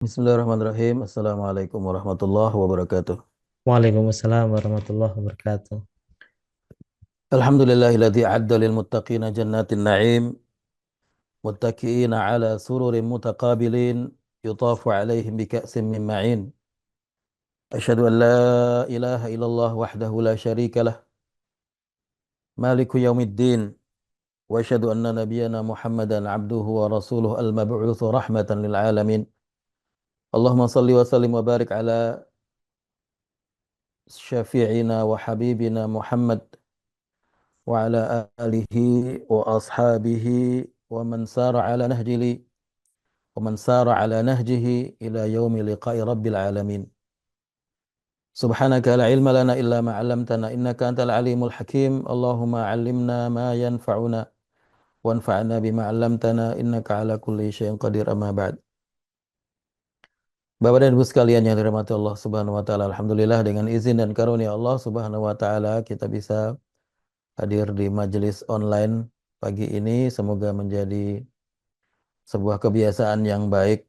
Bismillahirrahmanirrahim. Assalamualaikum warahmatullahi wabarakatuh. Waalaikumsalam warahmatullahi wabarakatuh. Alhamdulillahilladzi a'adda lil muttaqina jannatin na'im muttaqiina ala sururin mutaqabilin yutafu alaihim bi ka'sin min ma'in. Asyhadu an la ilaha illallah wahdahu la syarika lah maliku yaumiddin wa asyhadu anna nabiyyana Muhammadan abduhu wa rasuluhu al-mab'utsu rahmatan lil alamin. Allahumma salli wa sallim wa barik ala syafi'ina wa habibina Muhammad وعلى آله وأصحابه ومن سار على نهجه إلى يوم لقاء رب العالمين. سبحانك لا علم لنا إلا ما علمتنا إنك أنت العليم الحكيم. اللهم علمنا ما ينفعنا وانفعنا بما علمتنا إنك على كل شيء قدير. أما بعد. Bapak dan Ibu sekalian yang dirahmati Allah Subhanahu wa taala, alhamdulillah dengan izin dan karunia Allah Subhanahu wa taala kita bisa hadir di majelis online pagi ini. Semoga menjadi sebuah kebiasaan yang baik,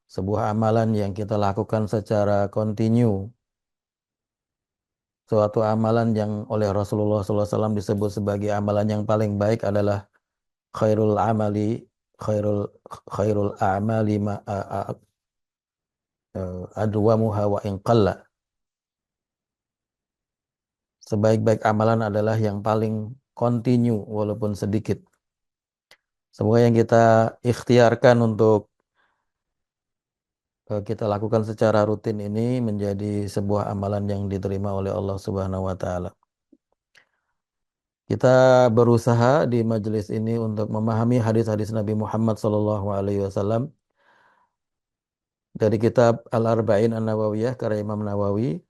sebuah amalan yang kita lakukan secara kontinu, suatu amalan yang oleh Rasulullah SAW disebut sebagai amalan yang paling baik adalah khairul amali khairul khairul a'mali adwamuha wa in qalla. Sebaik-baik amalan adalah yang paling kontinu walaupun sedikit. Semoga yang kita ikhtiarkan untuk kita lakukan secara rutin ini menjadi sebuah amalan yang diterima oleh Allah Subhanahu wa taala. Kita berusaha di majelis ini untuk memahami hadis-hadis Nabi Muhammad SAW dari kitab Al-Arba'in An-Nawawiyah karya Imam Nawawi.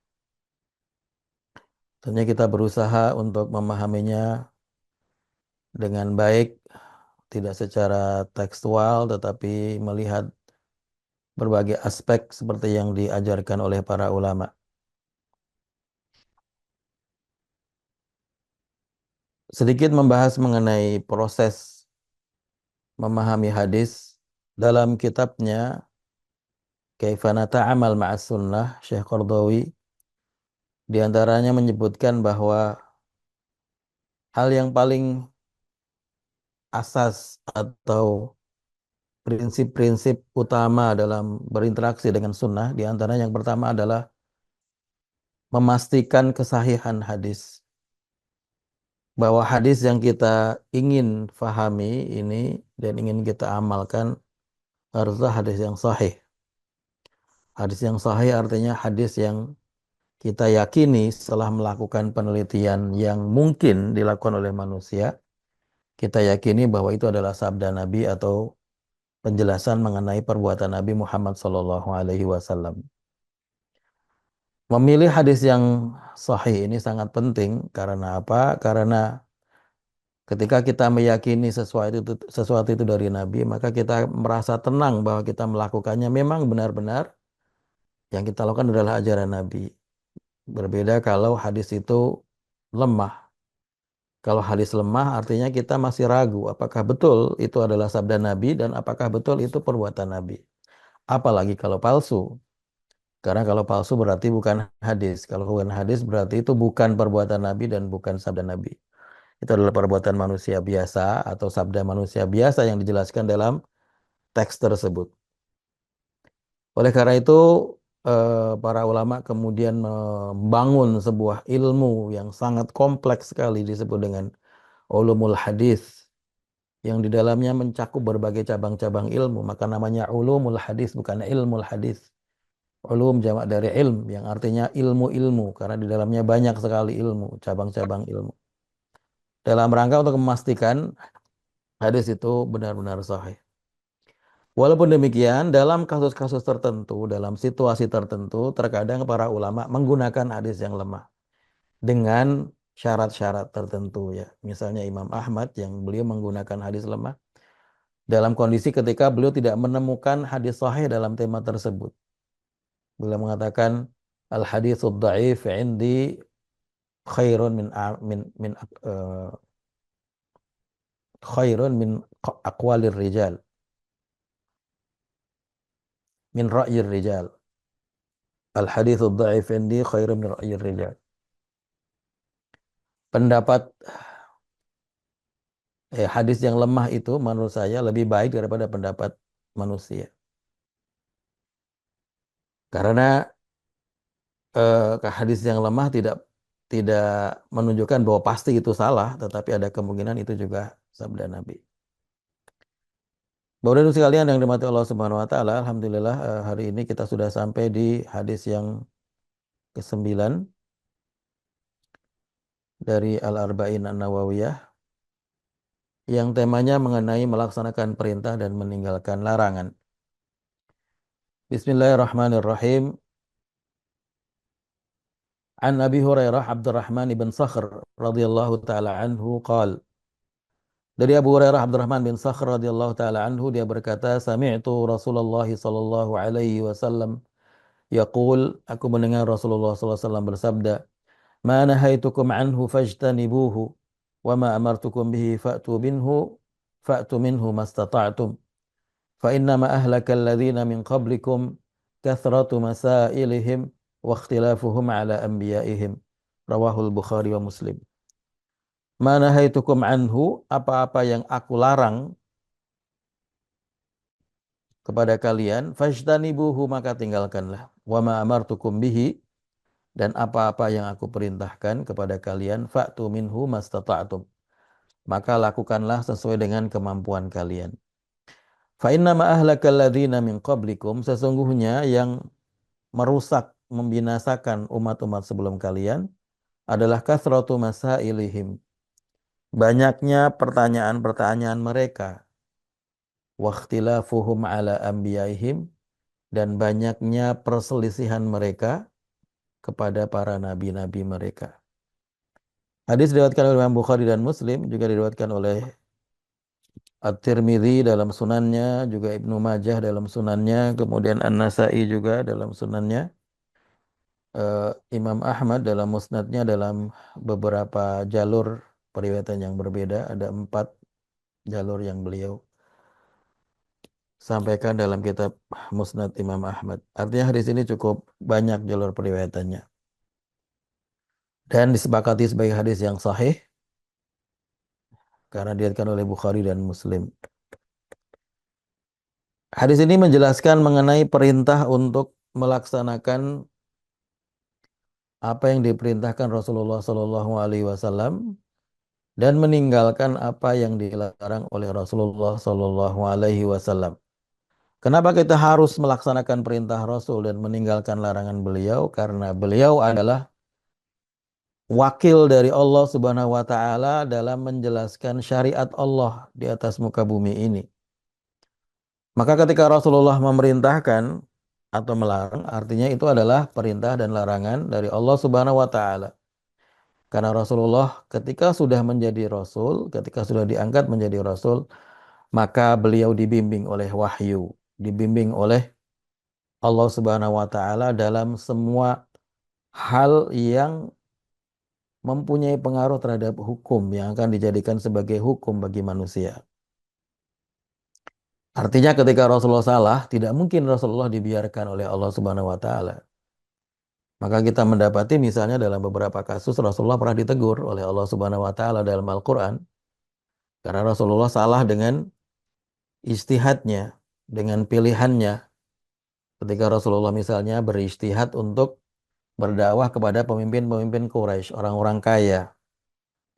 Tentunya kita berusaha untuk memahaminya dengan baik, tidak secara tekstual tetapi melihat berbagai aspek seperti yang diajarkan oleh para ulama. Sedikit membahas mengenai proses memahami hadis dalam kitabnya Kaifa Nata'amal Ma'as Sunnah, Syekh Qardawi di antaranya menyebutkan bahwa hal yang paling asas atau prinsip-prinsip utama dalam berinteraksi dengan sunnah, di antaranya yang pertama adalah memastikan kesahihan hadis. Bahwa hadis yang kita ingin fahami ini dan ingin kita amalkan haruslah hadis yang sahih. Hadis yang sahih artinya hadis yang kita yakini setelah melakukan penelitian yang mungkin dilakukan oleh manusia, kita yakini bahwa itu adalah sabda Nabi atau penjelasan mengenai perbuatan Nabi Muhammad SAW. Memilih hadis yang sahih ini sangat penting karena apa? Karena ketika kita meyakini sesuatu itu dari Nabi, maka kita merasa tenang bahwa kita melakukannya memang benar-benar yang kita lakukan adalah ajaran Nabi. Berbeda kalau hadis itu lemah. Kalau hadis lemah artinya kita masih ragu apakah betul itu adalah sabda Nabi dan apakah betul itu perbuatan Nabi. Apalagi kalau palsu. Karena kalau palsu berarti bukan hadis. Kalau bukan hadis berarti itu bukan perbuatan Nabi dan bukan sabda Nabi. Itu adalah perbuatan manusia biasa atau sabda manusia biasa yang dijelaskan dalam teks tersebut. Oleh karena itu para ulama kemudian membangun sebuah ilmu yang sangat kompleks sekali disebut dengan ulumul hadis yang di dalamnya mencakup berbagai cabang-cabang ilmu, maka namanya ulumul hadis bukan ilmul hadis. Ulum jamak dari ilm yang artinya ilmu-ilmu karena di dalamnya banyak sekali ilmu, cabang-cabang ilmu. Dalam rangka untuk memastikan hadis itu benar-benar sahih. Walaupun demikian, dalam kasus-kasus tertentu, dalam situasi tertentu, terkadang para ulama menggunakan hadis yang lemah dengan syarat-syarat tertentu ya. Misalnya Imam Ahmad yang beliau menggunakan hadis lemah dalam kondisi ketika beliau tidak menemukan hadis sahih dalam tema tersebut. Beliau mengatakan al haditsud dhaif indi khairun eh, khairun min aqwalir rijal. min ra'yir rijal. Al haditsul dha'if indi khairun min ra'yir rijal. Pendapat hadis yang lemah itu menurut saya lebih baik daripada pendapat manusia. Karena hadis yang lemah tidak menunjukkan bahwa pasti itu salah, tetapi ada kemungkinan itu juga sabda Nabi. Bapak dan Ibu sekalian yang dirahmati Allah Subhanahu wa taala, alhamdulillah hari ini kita sudah sampai di hadis yang ke-9 dari Al-Arba'in An-Nawawiyah yang temanya mengenai melaksanakan perintah dan meninggalkan larangan. Bismillahirrahmanirrahim. An Abi Hurairah Abdurrahman bin Sakhr radhiyallahu taala anhu qala. Dari Abu Hurairah Abdurrahman bin Sakhr radhiyallahu taala anhu dia berkata, sami'tu Rasulullah sallallahu alaihi wasallam yaqul, aku mendengar Rasulullah sallallahu alaihi wasallam bersabda, ma nahaitukum anhu fajtanibuhu wa ma amartukum bihi fa'tu minhu mastata'tum fa innama ahlaka alladhina min qablikum kathratu masailihim wa ikhtilafuhum ala anbiya'ihim. Rawahul Bukhari wa Muslim. Ma nahaitukum anhu, apa-apa yang aku larang kepada kalian, fajtanibuhu, maka tinggalkanlah. Wa ma amartukum bihi, dan apa-apa yang aku perintahkan kepada kalian, fa'tu minhu mastata'tum, maka lakukanlah sesuai dengan kemampuan kalian. Fa inna ma ahlakal ladzina min qablikum, sesungguhnya yang merusak, membinasakan umat-umat sebelum kalian adalah kathratu masailihim, banyaknya pertanyaan-pertanyaan mereka, wa ikhtilafuhum ala anbiya'ihim, dan banyaknya perselisihan mereka kepada para nabi-nabi mereka. Hadis diriwayatkan oleh Imam Bukhari dan Muslim, juga diriwayatkan oleh At-Tirmidzi dalam sunannya, juga Ibnu Majah dalam sunannya, kemudian An-Nasa'i juga dalam sunannya, Imam Ahmad dalam musnadnya, dalam beberapa jalur periwayatan yang berbeda, ada 4 jalur yang beliau sampaikan dalam kitab Musnad Imam Ahmad. Artinya hadis ini cukup banyak jalur periwayatannya dan disepakati sebagai hadis yang sahih karena diriwayatkan oleh Bukhari dan Muslim. Hadis ini menjelaskan mengenai perintah untuk melaksanakan apa yang diperintahkan Rasulullah Shallallahu Alaihi Wasallam dan meninggalkan apa yang dilarang oleh Rasulullah Shallallahu Alaihi Wasallam. Kenapa kita harus melaksanakan perintah Rasul dan meninggalkan larangan beliau? Karena beliau adalah wakil dari Allah Subhanahu wa taala dalam menjelaskan syariat Allah di atas muka bumi ini. Maka ketika Rasulullah memerintahkan atau melarang, artinya itu adalah perintah dan larangan dari Allah Subhanahu wa taala. Karena Rasulullah ketika sudah menjadi rasul, ketika sudah diangkat menjadi rasul, maka beliau dibimbing oleh wahyu, dibimbing oleh Allah Subhanahu wa taala dalam semua hal yang mempunyai pengaruh terhadap hukum yang akan dijadikan sebagai hukum bagi manusia. Artinya ketika Rasulullah salah, tidak mungkin Rasulullah dibiarkan oleh Allah Subhanahu wa taala. Maka kita mendapati misalnya dalam beberapa kasus Rasulullah pernah ditegur oleh Allah Subhanahu wa taala dalam Al-Qur'an karena Rasulullah salah dengan ijtihadnya, dengan pilihannya. Ketika Rasulullah misalnya berijtihad untuk berdakwah kepada pemimpin-pemimpin Quraisy, orang-orang kaya,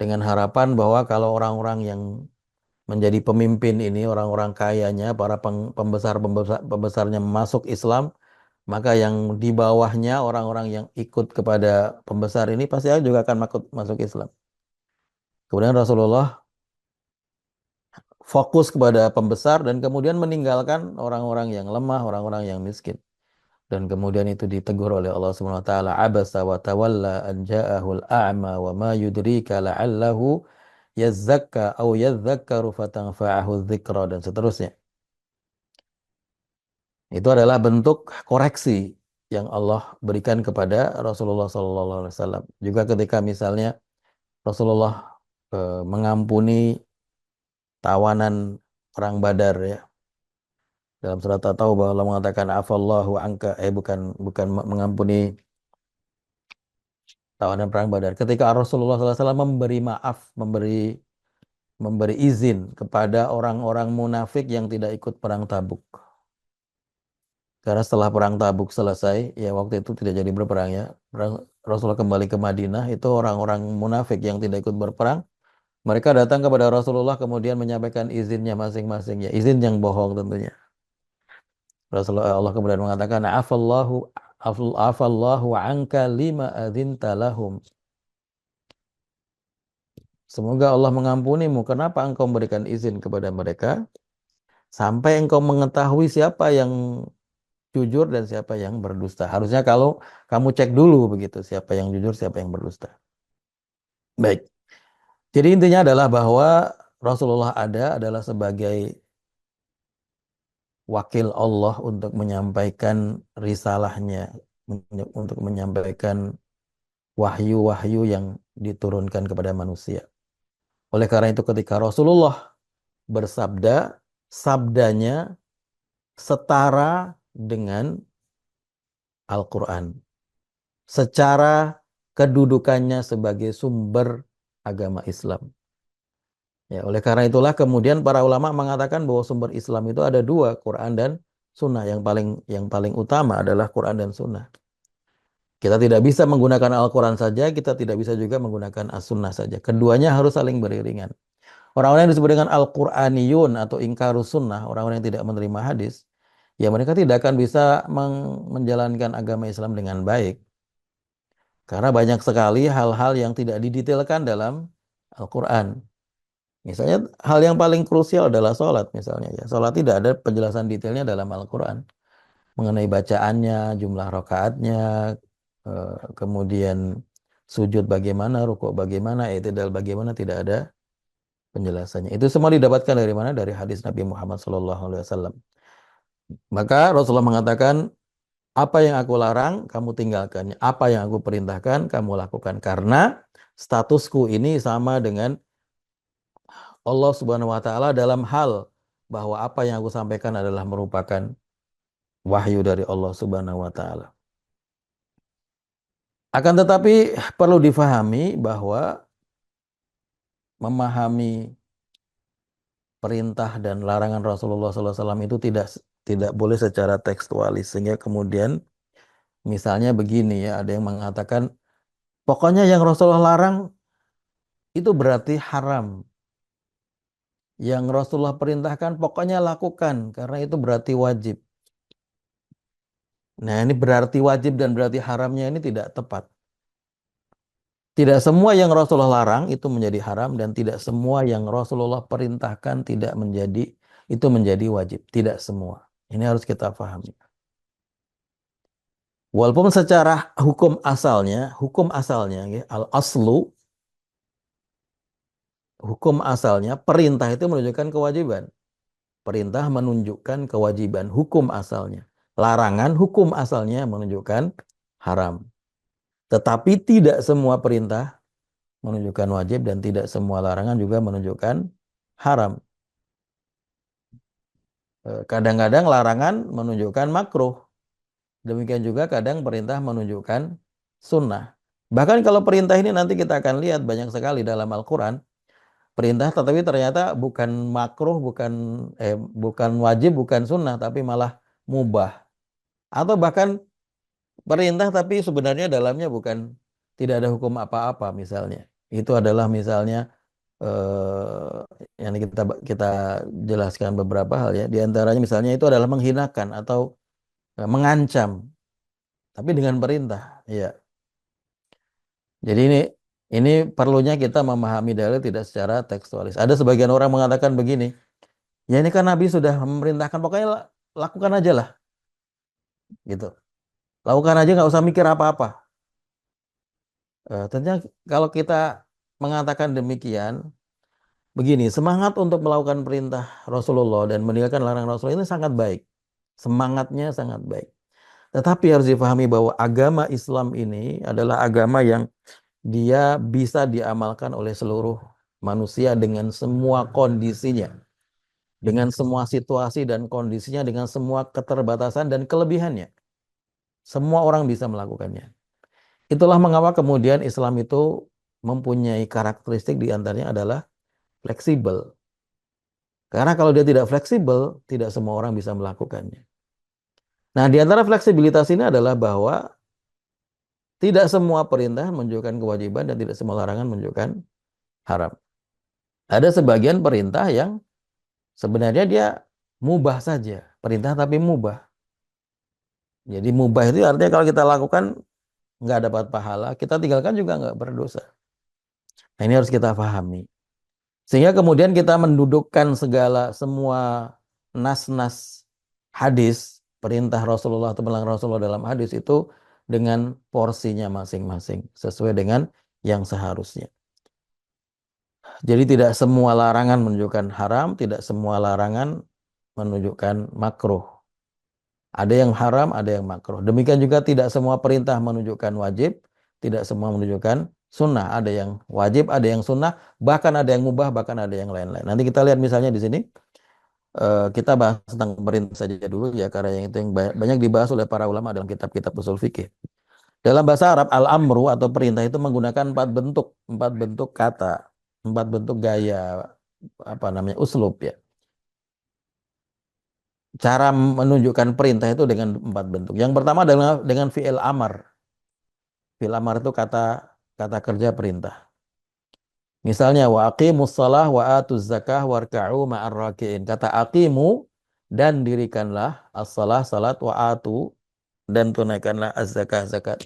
dengan harapan bahwa kalau orang-orang yang menjadi pemimpin ini, orang-orang kayanya, para pembesarnya masuk Islam, maka yang di bawahnya, orang-orang yang ikut kepada pembesar ini pasti juga akan masuk Islam. Kemudian Rasulullah fokus kepada pembesar dan kemudian meninggalkan orang-orang yang lemah, orang-orang yang miskin. Dan kemudian itu ditegur oleh Allah Subhanahu wa taala, abasa wa tawalla an ja'ahul a'ma wa ma yudrika la'allahu yazzakka aw yadzakkaru fatanfa'ahu dzikra, dan seterusnya. Itu adalah bentuk koreksi yang Allah berikan kepada Rasulullah sallallahu alaihi wasallam. Juga ketika misalnya Rasulullah mengampuni tawanan perang Badar ya. Dalam surat At-Taubah Allah mengatakan afallahu anka, bukan bukan mengampuni tawanan perang Badar. Ketika Rasulullah SAW memberi maaf, memberi izin kepada orang-orang munafik yang tidak ikut perang Tabuk. Karena setelah perang Tabuk selesai, ya waktu itu tidak jadi berperang ya. Rasulullah kembali ke Madinah, itu orang-orang munafik yang tidak ikut berperang, mereka datang kepada Rasulullah kemudian menyampaikan izinnya masing-masing ya, izin yang bohong tentunya. Rasulullah Allah kemudian mengatakan afallahu anka lima adzinta lahum. Semoga Allah mengampunimu. Kenapa engkau memberikan izin kepada mereka sampai engkau mengetahui siapa yang jujur dan siapa yang berdusta. Harusnya kalau kamu cek dulu begitu, siapa yang jujur, siapa yang berdusta. Baik. Jadi intinya adalah bahwa Rasulullah adalah sebagai wakil Allah untuk menyampaikan risalahnya, untuk menyampaikan wahyu-wahyu yang diturunkan kepada manusia. Oleh karena itu ketika Rasulullah bersabda, sabdanya setara dengan Al-Quran. Secara kedudukannya sebagai sumber agama Islam. Ya, oleh karena itulah kemudian para ulama mengatakan bahwa sumber Islam itu ada dua, Quran dan Sunnah. Yang paling utama adalah Quran dan Sunnah. Kita tidak bisa menggunakan Al-Quran saja, kita tidak bisa juga menggunakan As-Sunnah saja. Keduanya harus saling beriringan. Orang-orang yang disebut dengan Al-Quraniyun atau ingkarus sunnah, orang-orang yang tidak menerima hadis, ya mereka tidak akan bisa menjalankan agama Islam dengan baik. Karena banyak sekali hal-hal yang tidak didetailkan dalam Al-Quran. Misalnya hal yang paling krusial adalah sholat misalnya. Ya. Sholat tidak ada penjelasan detailnya dalam Al-Quran. Mengenai bacaannya, jumlah rakaatnya, kemudian sujud bagaimana, rukuk bagaimana, i'tidal bagaimana, tidak ada penjelasannya. Itu semua didapatkan dari mana? Dari hadis Nabi Muhammad SAW. Maka Rasulullah mengatakan, apa yang aku larang, kamu tinggalkan. Apa yang aku perintahkan, kamu lakukan. Karena statusku ini sama dengan Allah Subhanahu wa taala dalam hal bahwa apa yang aku sampaikan adalah merupakan wahyu dari Allah Subhanahu wa taala. Akan tetapi perlu difahami bahwa memahami perintah dan larangan Rasulullah SAW itu tidak boleh secara tekstualis, sehingga kemudian misalnya begini ya, ada yang mengatakan pokoknya yang Rasulullah larang itu berarti haram. Yang Rasulullah perintahkan pokoknya lakukan karena itu berarti wajib. Nah, ini berarti wajib dan berarti haramnya ini tidak tepat. Tidak semua yang Rasulullah larang itu menjadi haram dan tidak semua yang Rasulullah perintahkan tidak menjadi wajib. Tidak semua. Ini harus kita pahami. Walaupun secara hukum asalnya ya, hukum asalnya perintah itu menunjukkan kewajiban. Perintah menunjukkan kewajiban hukum asalnya. Larangan hukum asalnya menunjukkan haram. Tetapi tidak semua perintah menunjukkan wajib dan tidak semua larangan juga menunjukkan haram. Kadang-kadang larangan menunjukkan makruh. Demikian juga kadang perintah menunjukkan sunnah. Bahkan kalau perintah ini nanti kita akan lihat banyak sekali dalam Al-Quran. Perintah tetapi ternyata bukan makruh, bukan wajib, bukan sunnah, tapi malah mubah. Atau bahkan perintah tapi sebenarnya dalamnya tidak ada hukum apa-apa misalnya. Itu adalah misalnya yang kita jelaskan beberapa hal ya. Di antaranya misalnya itu adalah menghinakan atau mengancam, tapi dengan perintah. Ya. Jadi ini perlunya kita memahami dalil tidak secara tekstualis. Ada sebagian orang mengatakan begini, ya ini kan Nabi sudah memerintahkan, pokoknya lakukan aja lah, gitu. Lakukan aja nggak usah mikir apa-apa. Tentunya kalau kita mengatakan demikian, begini, semangat untuk melakukan perintah Rasulullah dan meninggalkan larangan Rasulullah ini sangat baik. Semangatnya sangat baik. Tetapi harus dipahami bahwa agama Islam ini adalah agama yang dia bisa diamalkan oleh seluruh manusia dengan semua kondisinya. dengan semua situasi dan kondisinya, dengan semua keterbatasan dan kelebihannya. Semua orang bisa melakukannya. Itulah mengapa kemudian Islam itu mempunyai karakteristik di antaranya adalah fleksibel. Karena kalau dia tidak fleksibel, tidak semua orang bisa melakukannya. Nah, di antara fleksibilitas ini adalah bahwa tidak semua perintah menunjukkan kewajiban dan tidak semua larangan menunjukkan haram. Ada sebagian perintah yang sebenarnya dia mubah saja, perintah tapi mubah. Jadi mubah itu artinya kalau kita lakukan nggak dapat pahala, kita tinggalkan juga nggak berdosa. Nah, ini harus kita pahami. Sehingga kemudian kita mendudukkan segala semua nas-nas hadis, perintah Rasulullah atau melarang Rasulullah dalam hadis itu dengan porsinya masing-masing, sesuai dengan yang seharusnya. Jadi tidak semua larangan menunjukkan haram, tidak semua larangan menunjukkan makruh. Ada yang haram, ada yang makruh. Demikian juga tidak semua perintah menunjukkan wajib, tidak semua menunjukkan sunnah. Ada yang wajib, ada yang sunnah, bahkan ada yang mubah, bahkan ada yang lain-lain. Nanti kita lihat misalnya di sini, kita bahas tentang perintah saja dulu ya, karena yang itu yang banyak dibahas oleh para ulama dalam kitab-kitab usul fikih. Dalam bahasa Arab, al-amru atau perintah itu menggunakan empat bentuk kata, empat bentuk gaya, apa namanya, uslub ya. Cara menunjukkan perintah itu dengan empat bentuk. Yang pertama adalah dengan fi'il amar. Fi'il amar itu kata kata kerja perintah. Misalnya wa aqimus shalah wa atuz zakah warka'u ma'ar raki'in. Kata aqimu dan dirikanlah as-shalah salat wa atu dan tunaikanlah az-zakah zakat.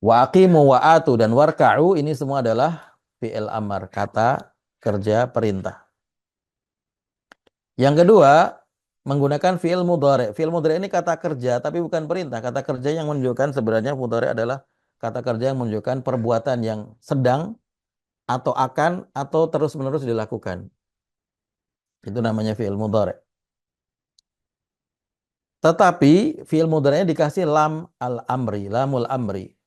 Wa aqimu wa atu dan warka'u ini semua adalah fi'il amar, kata kerja perintah. Yang kedua, menggunakan fi'il mudhari'. Fi'il mudhari' ini kata kerja tapi bukan perintah. Kata kerja yang menunjukkan sebenarnya mudhari' adalah kata kerja yang menunjukkan perbuatan yang sedang atau akan atau terus-menerus dilakukan. Itu namanya fi'il mudhari'. Tetapi fi'il mudhari'nya dikasih lam al-amri, lamul amri.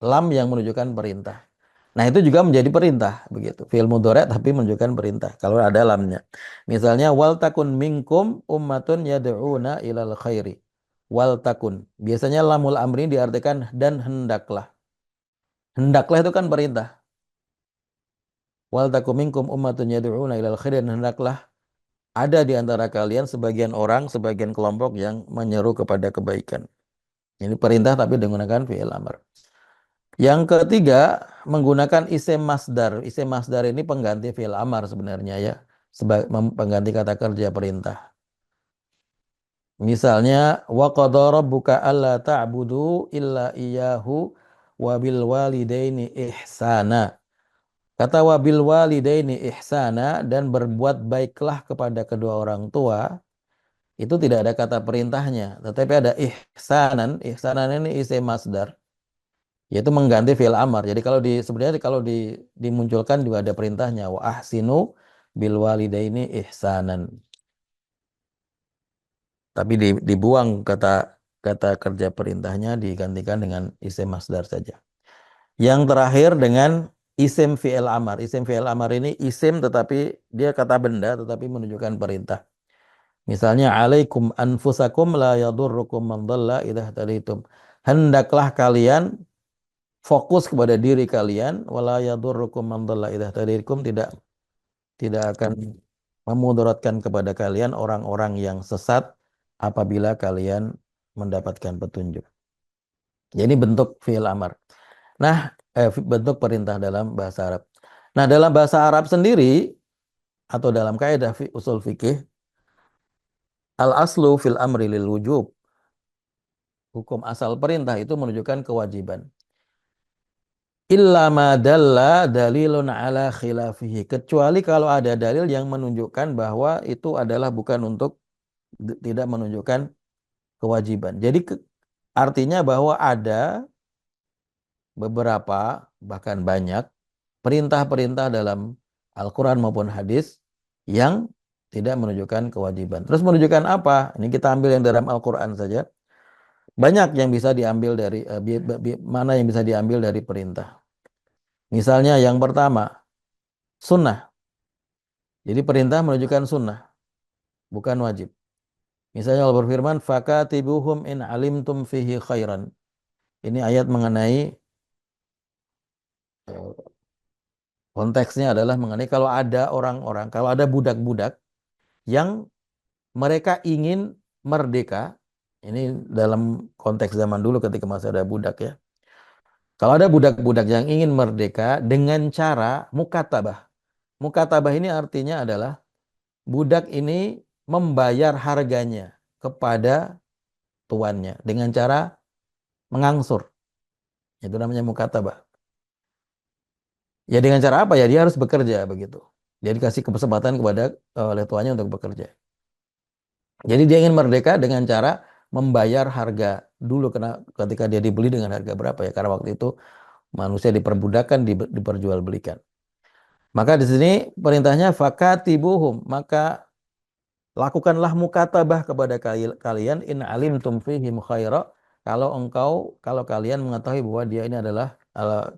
Lam yang menunjukkan perintah. Nah, itu juga menjadi perintah begitu. Fi'il mudhari' tapi menunjukkan perintah kalau ada lamnya. Misalnya wal takun minkum ummatun yad'una ilal khairi. Wal takun. Biasanya lamul amri diartikan dan hendaklah. Hendaklah itu kan perintah. Wal takum minkum ummatun yad'una ilal khairi, dan hendaklah ada di antara kalian sebagian orang, sebagian kelompok yang menyeru kepada kebaikan. Ini perintah tapi menggunakan fi'il amr. Yang ketiga, menggunakan isim masdar. Isim masdar ini pengganti fi'il amar sebenarnya ya. Pengganti kata kerja perintah. Misalnya, wa qadha rabbuka alla ta'budu illa iyyahu wa bil walidaini ihsana. Kata wa bil walidaini ihsana dan berbuat baiklah kepada kedua orang tua, itu tidak ada kata perintahnya, tetapi ada ihsanan. Ihsanan ini isim masdar, yaitu mengganti fi'il amar. Jadi kalau sebenarnya kalau dimunculkan juga ada perintahnya wa ahsinu bil walidaini ihsanan. Tapi dibuang kata kata kerja perintahnya, digantikan dengan isim masdar saja. Yang terakhir dengan isim fi'il amar. Isim fi'il amar ini isim tetapi dia kata benda tetapi menunjukkan perintah. Misalnya alaikum anfusakum la yadurrukum man dhalla idza hadaitum. Hendaklah kalian fokus kepada diri kalian, wala yadurrukum man dhalla idza hadaitum, tidak akan memudaratkan kepada kalian orang-orang yang sesat apabila kalian mendapatkan petunjuk. Jadi bentuk fi'il amar. Nah, bentuk perintah dalam bahasa Arab. Nah, dalam bahasa Arab sendiri atau dalam kaidah usul fikih, al aslu fil amri lil wujub. Hukum asal perintah itu menunjukkan kewajiban. Illa ma dalla dalilun ala khilafihi. Kecuali kalau ada dalil yang menunjukkan bahwa itu adalah bukan untuk tidak menunjukkan kewajiban. Jadi artinya bahwa ada beberapa bahkan banyak perintah-perintah dalam Al-Quran maupun hadis yang tidak menunjukkan kewajiban. Terus menunjukkan apa? Ini kita ambil yang dalam Al-Quran saja. Banyak yang bisa diambil dari mana yang bisa diambil dari perintah. Misalnya yang pertama, sunnah. Jadi perintah menunjukkan sunnah. bukan wajib. Misalnya Allah berfirman, fakatibuhum in alimtum fihi khairan. Ini ayat mengenai eh, konteksnya adalah mengenai kalau ada orang-orang, kalau ada budak-budak yang mereka ingin merdeka. Ini dalam konteks zaman dulu ketika masih ada budak ya. Kalau ada budak-budak yang ingin merdeka dengan cara mukatabah. Mukatabah ini artinya adalah budak ini membayar harganya kepada tuannya dengan cara mengangsur. Itu namanya mukatabah. Ya dengan cara apa ya? Dia harus bekerja begitu. Dia dikasih kesempatan kepada oleh tuannya untuk bekerja. Jadi dia ingin merdeka dengan cara membayar harga dulu ketika dia dibeli dengan harga berapa ya? Karena waktu itu manusia diperbudakan, diperjualbelikan. Maka di sini perintahnya fakatibuhum, maka lakukanlah mukatabah kepada kalian in alimtum fihim khaira, kalau kalian mengetahui bahwa dia ini adalah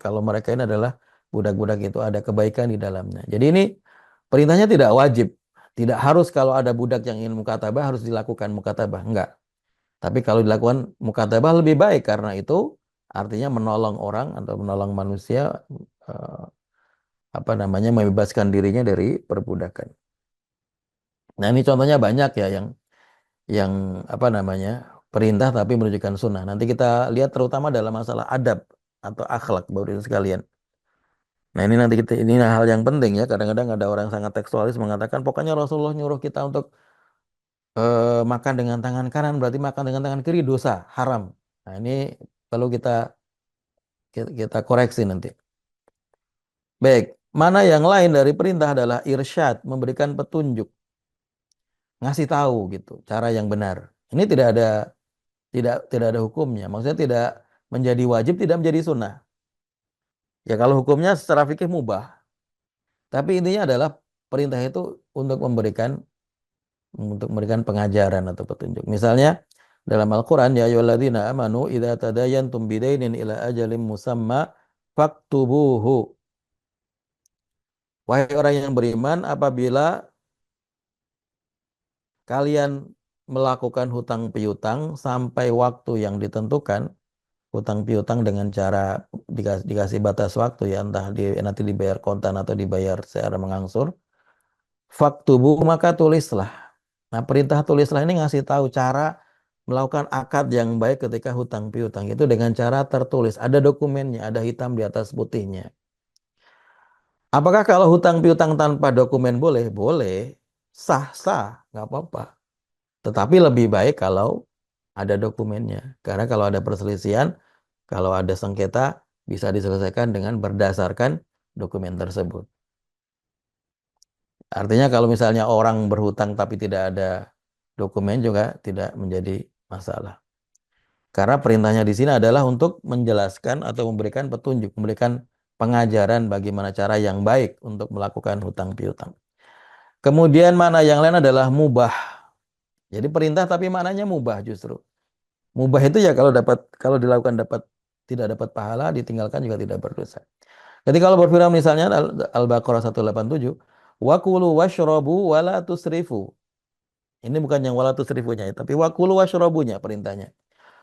kalau mereka ini adalah budak-budak itu ada kebaikan di dalamnya. Jadi ini perintahnya tidak wajib. Tidak harus kalau ada budak yang ingin mukatabah harus dilakukan mukatabah, enggak. Tapi kalau dilakukan mukatabah lebih baik karena itu artinya menolong orang atau menolong manusia eh, membebaskan dirinya dari perbudakan. Nah, ini contohnya banyak ya yang perintah tapi menunjukkan sunnah. Nanti kita lihat terutama dalam masalah adab atau akhlak Bapak Ibu sekalian. Nah, ini nanti ini hal yang penting ya. Kadang-kadang ada orang sangat tekstualis mengatakan pokoknya Rasulullah nyuruh kita untuk makan dengan tangan kanan berarti makan dengan tangan kiri dosa, haram. Nah, ini perlu kita koreksi nanti. Baik, mana yang lain dari perintah adalah irsyad, memberikan petunjuk, ngasih tahu gitu, cara yang benar. Ini tidak ada hukumnya. Maksudnya tidak menjadi wajib, tidak menjadi sunnah. Ya kalau hukumnya secara fikih mubah. Tapi intinya adalah perintah itu untuk memberikan pengajaran atau petunjuk. Misalnya dalam Al-Qur'an ya ayyuhalladzina amanu idza tadayantum bidainin ila ajalin musamma faktubuhu. Wahai orang yang beriman, apabila kalian melakukan hutang piutang sampai waktu yang ditentukan, hutang piutang dengan cara dikasih batas waktu ya, entah nanti dibayar kontan atau dibayar secara mengangsur, faktubu maka tulislah. Nah, perintah tulislah ini ngasih tahu cara melakukan akad yang baik ketika hutang piutang itu dengan cara tertulis, ada dokumennya, ada hitam di atas putihnya. Apakah kalau hutang piutang tanpa dokumen boleh? Boleh. Sah-sah, nggak apa-apa. Tetapi lebih baik kalau ada dokumennya. Karena kalau ada perselisihan, kalau ada sengketa, bisa diselesaikan dengan berdasarkan dokumen tersebut. Artinya kalau misalnya orang berhutang tapi tidak ada dokumen juga tidak menjadi masalah. Karena perintahnya di sini adalah untuk menjelaskan atau memberikan petunjuk, memberikan pengajaran bagaimana cara yang baik untuk melakukan hutang piutang. Kemudian mana yang lain adalah mubah. Jadi perintah tapi maknanya mubah justru. Mubah itu ya kalau dilakukan tidak dapat pahala, ditinggalkan juga tidak berdosa. Ketika Allah berfirman misalnya Al-Baqarah 187, wa kulu washrabu wala tusrifu. Ini bukan yang wala tusrifunya, tapi wa kulu washrabunya perintahnya.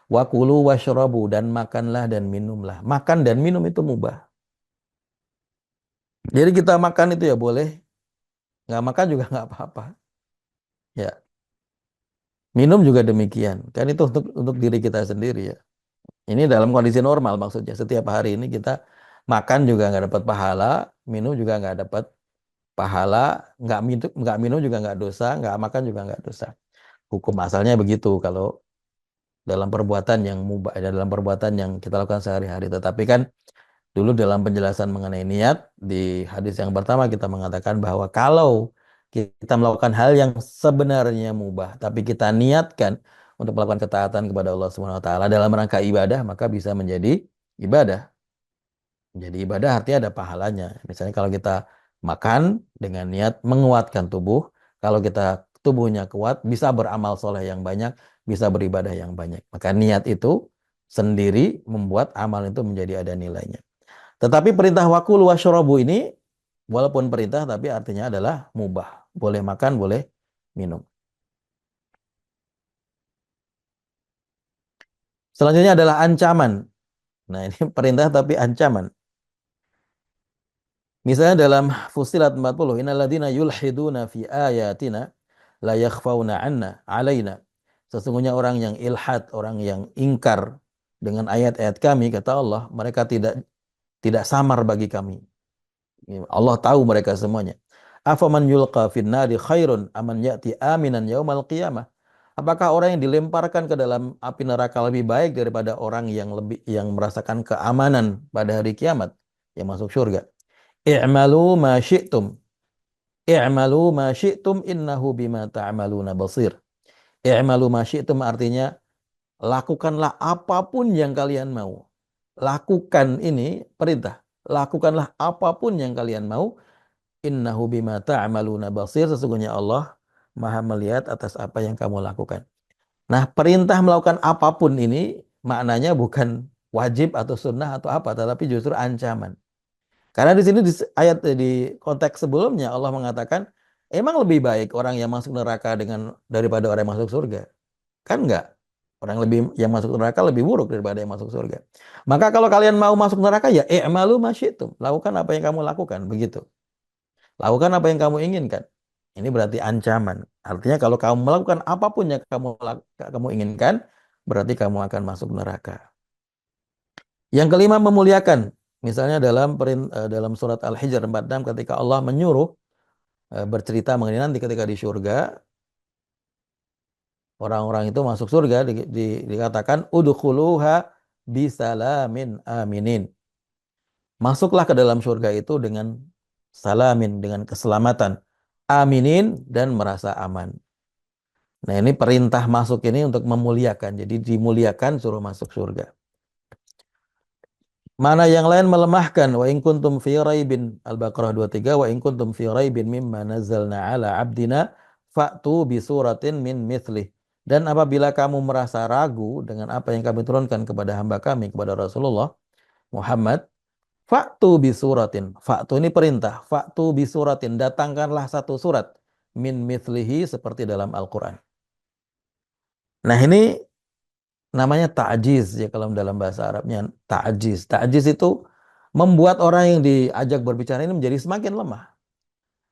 Wa kulu washrabu dan makanlah dan minumlah. Makan dan minum itu mubah. Jadi kita makan itu ya boleh, nggak makan juga nggak apa-apa. Ya, minum juga demikian. Kan itu untuk diri kita sendiri ya. Ini dalam kondisi normal maksudnya. Setiap hari ini kita makan juga nggak dapat pahala, minum juga nggak dapat pahala, nggak minum juga nggak dosa, nggak makan juga nggak dosa. Hukum asalnya begitu kalau dalam perbuatan yang mubah, dalam perbuatan yang kita lakukan sehari-hari. Tetapi kan dulu dalam penjelasan mengenai niat di hadis yang pertama kita mengatakan bahwa kalau kita melakukan hal yang sebenarnya mubah, tapi kita niatkan untuk melakukan ketaatan kepada Allah Subhanahu wa taala dalam rangka ibadah, maka bisa menjadi ibadah. Jadi ibadah artinya ada pahalanya. Misalnya kalau kita makan dengan niat menguatkan tubuh, kalau kita tubuhnya kuat, bisa beramal soleh yang banyak, bisa beribadah yang banyak. Maka niat itu sendiri membuat amal itu menjadi ada nilainya. Tetapi perintah wakul wasyrobu ini, walaupun perintah, tapi artinya adalah mubah. Boleh makan, boleh minum. Selanjutnya adalah ancaman. Nah, ini perintah tapi ancaman. Misalnya dalam Fussilat 40, innalladzina yulhiduna fi ayatina la yakhfauna anna alaina. Sesungguhnya orang yang ilhad, orang yang ingkar dengan ayat-ayat kami, kata Allah, mereka tidak samar bagi kami. Allah tahu mereka semuanya. Afaman yulqa finnari khairun aman ya'ti aminan yaumal qiyamah. Apakah orang yang dilemparkan ke dalam api neraka lebih baik daripada orang yang merasakan keamanan pada hari kiamat, yang masuk surga? I'malu ma syi'tum. I'malu ma syi'tum innahu bima ta'maluna basir. I'malu ma syi'tum artinya lakukanlah apapun yang kalian mau. Lakukan ini perintah. Lakukanlah apapun yang kalian mau. Innahu bima ta'maluna basir. Sesungguhnya Allah Maha melihat atas apa yang kamu lakukan. Nah, perintah melakukan apapun ini maknanya bukan wajib atau sunnah atau apa, tetapi justru ancaman. Karena di sini di konteks sebelumnya Allah mengatakan, emang lebih baik orang yang masuk neraka daripada orang yang masuk surga. Kan enggak? Orang yang masuk neraka lebih buruk daripada yang masuk surga. Maka kalau kalian mau masuk neraka ya i'malu ma syi'tum. Lakukan apa yang kamu lakukan, begitu. Lakukan apa yang kamu inginkan. Ini berarti ancaman. Artinya kalau kamu melakukan apapun yang kamu inginkan, berarti kamu akan masuk neraka. Yang kelima, memuliakan. Misalnya dalam surat Al-Hijr 46 ketika Allah menyuruh bercerita mengenai nanti ketika di surga, orang-orang itu masuk surga dikatakan udkhuluha bisalamin aminin. Masuklah ke dalam surga itu dengan salamin, dengan keselamatan, aminin dan merasa aman. Nah, ini perintah masuk ini untuk memuliakan. Jadi dimuliakan suruh masuk surga. Mana yang lain melemahkan wa in kuntum fi raibin Al-Baqarah 23 wa in kuntum fi raibin mimma nazzalna ala abdina fa'tu bi suratin min mithlih. Dan apabila kamu merasa ragu dengan apa yang kami turunkan kepada hamba kami, kepada Rasulullah Muhammad, fa'tu bi suratin. Fa'tu ini perintah. Fa'tu bi suratin. Datangkanlah satu surat min mithlihi seperti dalam Al-Quran. Nah, ini namanya ta'jiz ya kalau dalam bahasa Arabnya ta'jiz. Ta'jiz itu membuat orang yang diajak berbicara ini menjadi semakin lemah.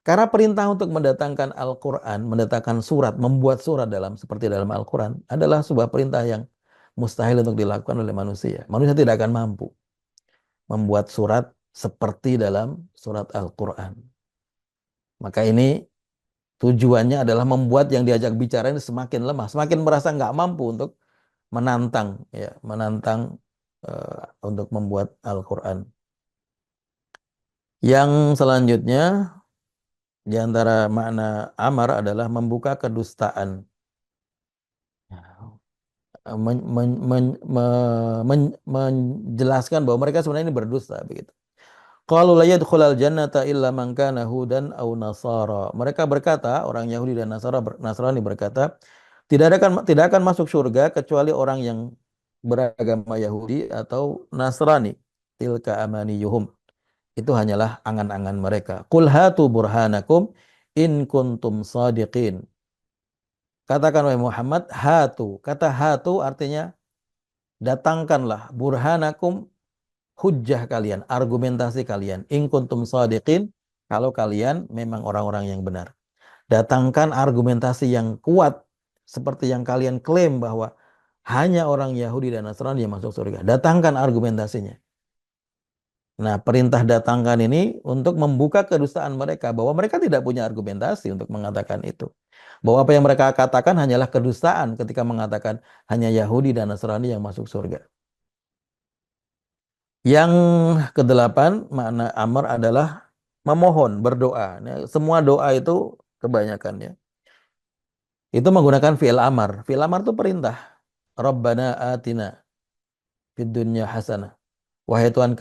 Karena perintah untuk mendatangkan Al-Quran, mendatangkan surat, membuat surat seperti dalam Al-Quran adalah sebuah perintah yang mustahil untuk dilakukan oleh manusia. Manusia tidak akan mampu membuat surat seperti dalam surat Al-Quran. Maka ini tujuannya adalah membuat yang diajak bicara ini semakin lemah, semakin merasa nggak mampu untuk menantang, ya, menantang untuk membuat Al-Quran. Yang selanjutnya di antara makna amar adalah membuka kedustaan. Menjelaskan bahwa mereka sebenarnya ini berdusta begitu. Qalu la yadkhulal jannata illa man kana hudan aw nasara. Mereka berkata, orang Yahudi dan Nasrani berkata, tidak akan masuk surga kecuali orang yang beragama Yahudi atau Nasrani. Tilka amaniyuhum. Itu hanyalah angan-angan mereka. Qul hatu burhanakum in kuntum sadiqin. Katakan wahai Muhammad, hatu. Kata hatu artinya datangkanlah burhanakum, hujjah kalian, argumentasi kalian. In kuntum shadiqin, kalau kalian memang orang-orang yang benar. Datangkan argumentasi yang kuat seperti yang kalian klaim bahwa hanya orang Yahudi dan Nasrani yang masuk surga. Datangkan argumentasinya. Nah, perintah datangkan ini untuk membuka kedustaan mereka bahwa mereka tidak punya argumentasi untuk mengatakan itu. Bahwa apa yang mereka katakan hanyalah kedustaan ketika mengatakan hanya Yahudi dan Nasrani yang masuk surga. Yang kedelapan, makna amar adalah memohon, berdoa. Nah, semua doa itu kebanyakannya itu menggunakan fi'il amar. Fi'il amar itu perintah. Rabbana atina fid dunya hasanah. Wahai Tuhan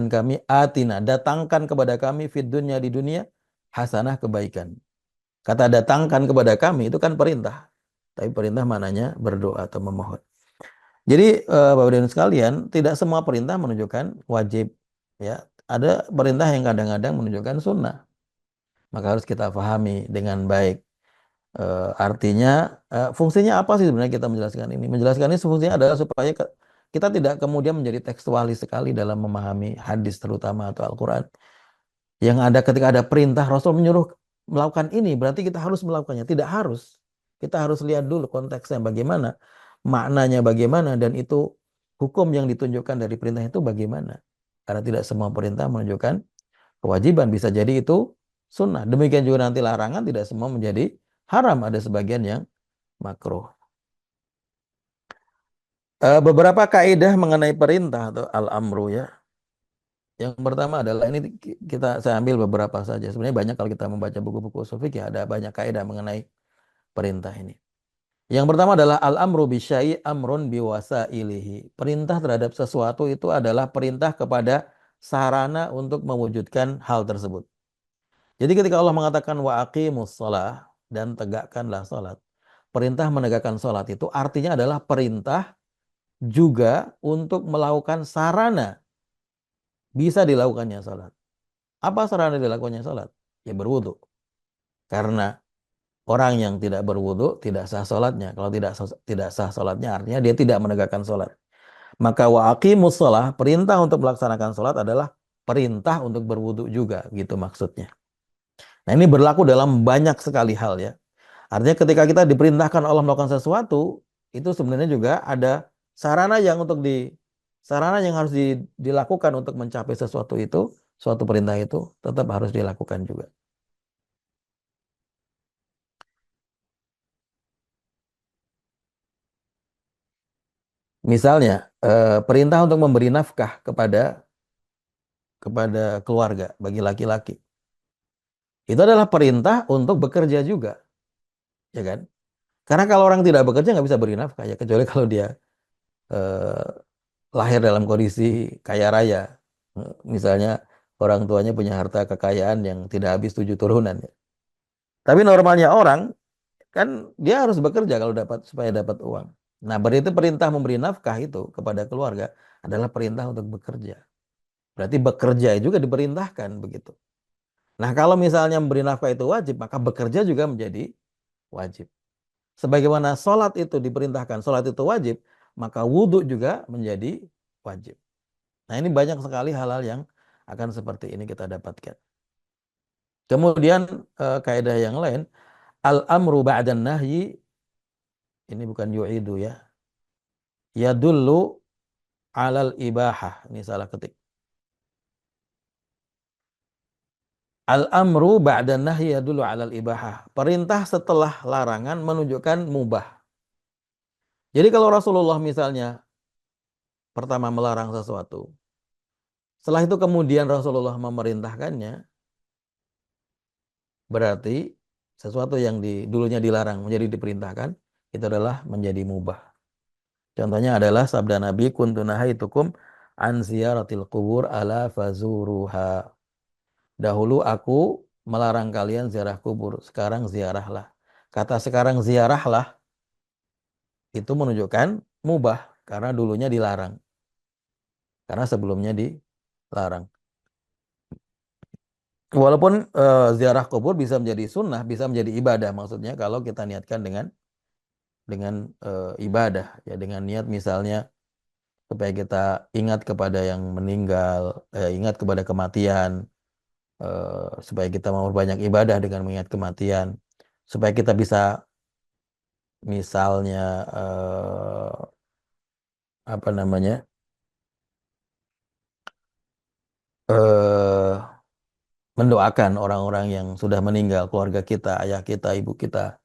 kami, atina, datangkan kepada kami fid dunya, di dunia hasanah, kebaikan. Kata datangkan kepada kami itu kan perintah. Tapi perintah maknanya berdoa atau memohon. Jadi Bapak dan sekalian, tidak semua perintah menunjukkan wajib, ya. Ada perintah yang kadang-kadang menunjukkan sunnah. Maka harus kita pahami dengan baik. Artinya fungsinya apa sih sebenarnya kita menjelaskan ini? Menjelaskan ini fungsinya adalah supaya kita tidak kemudian menjadi tekstualis sekali dalam memahami hadis terutama atau Al-Quran. Yang ada ketika ada perintah Rasul menyuruh melakukan ini, berarti kita harus melakukannya. Tidak harus. Kita harus lihat dulu konteksnya bagaimana, maknanya bagaimana, dan itu hukum yang ditunjukkan dari perintah itu bagaimana. Karena tidak semua perintah menunjukkan kewajiban. Bisa jadi itu sunnah. Demikian juga nanti larangan tidak semua menjadi haram. Ada sebagian yang makruh. Beberapa kaidah mengenai perintah atau al-amru ya. Yang pertama adalah ini saya ambil beberapa saja. Sebenarnya banyak kalau kita membaca buku-buku ushul fikih ada banyak kaidah mengenai perintah ini. Yang pertama adalah al-amru bisyai amrun biwasailihi. Perintah terhadap sesuatu itu adalah perintah kepada sarana untuk mewujudkan hal tersebut. Jadi ketika Allah mengatakan wa aqimus shalah dan tegakkanlah salat. Perintah menegakkan salat itu artinya adalah perintah juga untuk melakukan sarana bisa dilakukannya salat. Apa sarana dilakukannya salat? Ya berwudu. Karena orang yang tidak berwudu tidak sah salatnya. Kalau tidak sah salatnya artinya dia tidak menegakkan salat. Maka wa aqimus shalah, perintah untuk melaksanakan salat adalah perintah untuk berwudu juga, gitu maksudnya. Nah, ini berlaku dalam banyak sekali hal ya. Artinya ketika kita diperintahkan Allah melakukan sesuatu, itu sebenarnya juga ada sarana yang untuk sarana yang harus dilakukan untuk mencapai sesuatu itu, suatu perintah itu tetap harus dilakukan juga. Misalnya, perintah untuk memberi nafkah kepada keluarga bagi laki-laki. Itu adalah perintah untuk bekerja juga, ya kan? Karena kalau orang tidak bekerja nggak bisa beri nafkah ya, kecuali kalau dia eh, lahir dalam kondisi kaya raya. Misalnya orang tuanya punya harta kekayaan yang tidak habis 7 turunan. Ya. Tapi normalnya orang kan dia harus bekerja kalau supaya dapat uang. Nah, berarti perintah memberi nafkah itu kepada keluarga adalah perintah untuk bekerja. Berarti bekerja juga diperintahkan begitu. Nah, kalau misalnya memberi nafkah itu wajib, maka bekerja juga menjadi wajib. Sebagaimana sholat itu diperintahkan, sholat itu wajib, maka wudhu juga menjadi wajib. Nah, ini banyak sekali hal-hal yang akan seperti ini kita dapatkan. Kemudian kaidah yang lain, al-amru ba'dan nahyi, ini bukan yu'idu ya, yadullu alal ibahah, ini salah ketik. Al-amru ba'dan nahyi yadullu alal ibahah. Perintah setelah larangan menunjukkan mubah. Jadi kalau Rasulullah misalnya pertama melarang sesuatu, setelah itu kemudian Rasulullah memerintahkannya, berarti sesuatu yang dulunya dilarang menjadi diperintahkan, itu adalah menjadi mubah. Contohnya adalah sabda Nabi, kuntu nahaitukum an ziyaratil qubur ala fazuruha. Dahulu aku melarang kalian ziarah kubur, sekarang ziarahlah. Kata sekarang ziarahlah itu menunjukkan mubah karena dulunya dilarang. Karena sebelumnya dilarang. Walaupun ziarah kubur bisa menjadi sunnah, bisa menjadi ibadah maksudnya kalau kita niatkan dengan ibadah ya dengan niat misalnya supaya kita ingat kepada yang meninggal, ingat kepada kematian, supaya kita mau banyak ibadah dengan mengingat kematian, supaya kita bisa misalnya apa namanya eh, mendoakan orang-orang yang sudah meninggal, keluarga kita, ayah kita, ibu kita,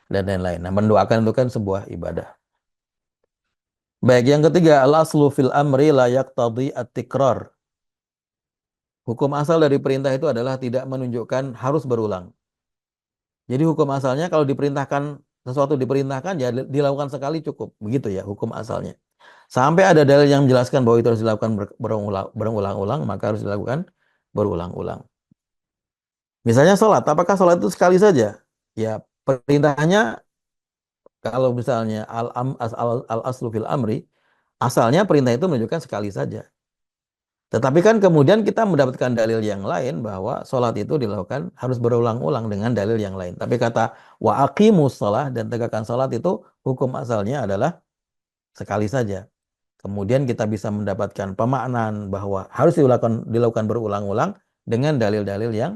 dan lain-lain. Nah, mendoakan itu kan sebuah ibadah. Baik, yang ketiga, al-aslu fil amri la yaqtadi at-tikrar. Hukum asal dari perintah itu adalah tidak menunjukkan harus berulang. Jadi hukum asalnya kalau diperintahkan sesuatu diperintahkan ya dilakukan sekali cukup. Begitu ya hukum asalnya. Sampai ada dalil yang menjelaskan bahwa itu harus dilakukan berulang-ulang, maka harus dilakukan berulang-ulang. Misalnya sholat, apakah sholat itu sekali saja? Ya perintahnya kalau misalnya al-aslu fil amri, asalnya perintah itu menunjukkan sekali saja. Tetapi kan kemudian kita mendapatkan dalil yang lain bahwa sholat itu dilakukan harus berulang-ulang dengan dalil yang lain. Tapi kata wa aqimus shalah dan tegakkan sholat itu hukum asalnya adalah sekali saja. Kemudian kita bisa mendapatkan pemaknaan bahwa harus dilakukan berulang-ulang dengan dalil-dalil yang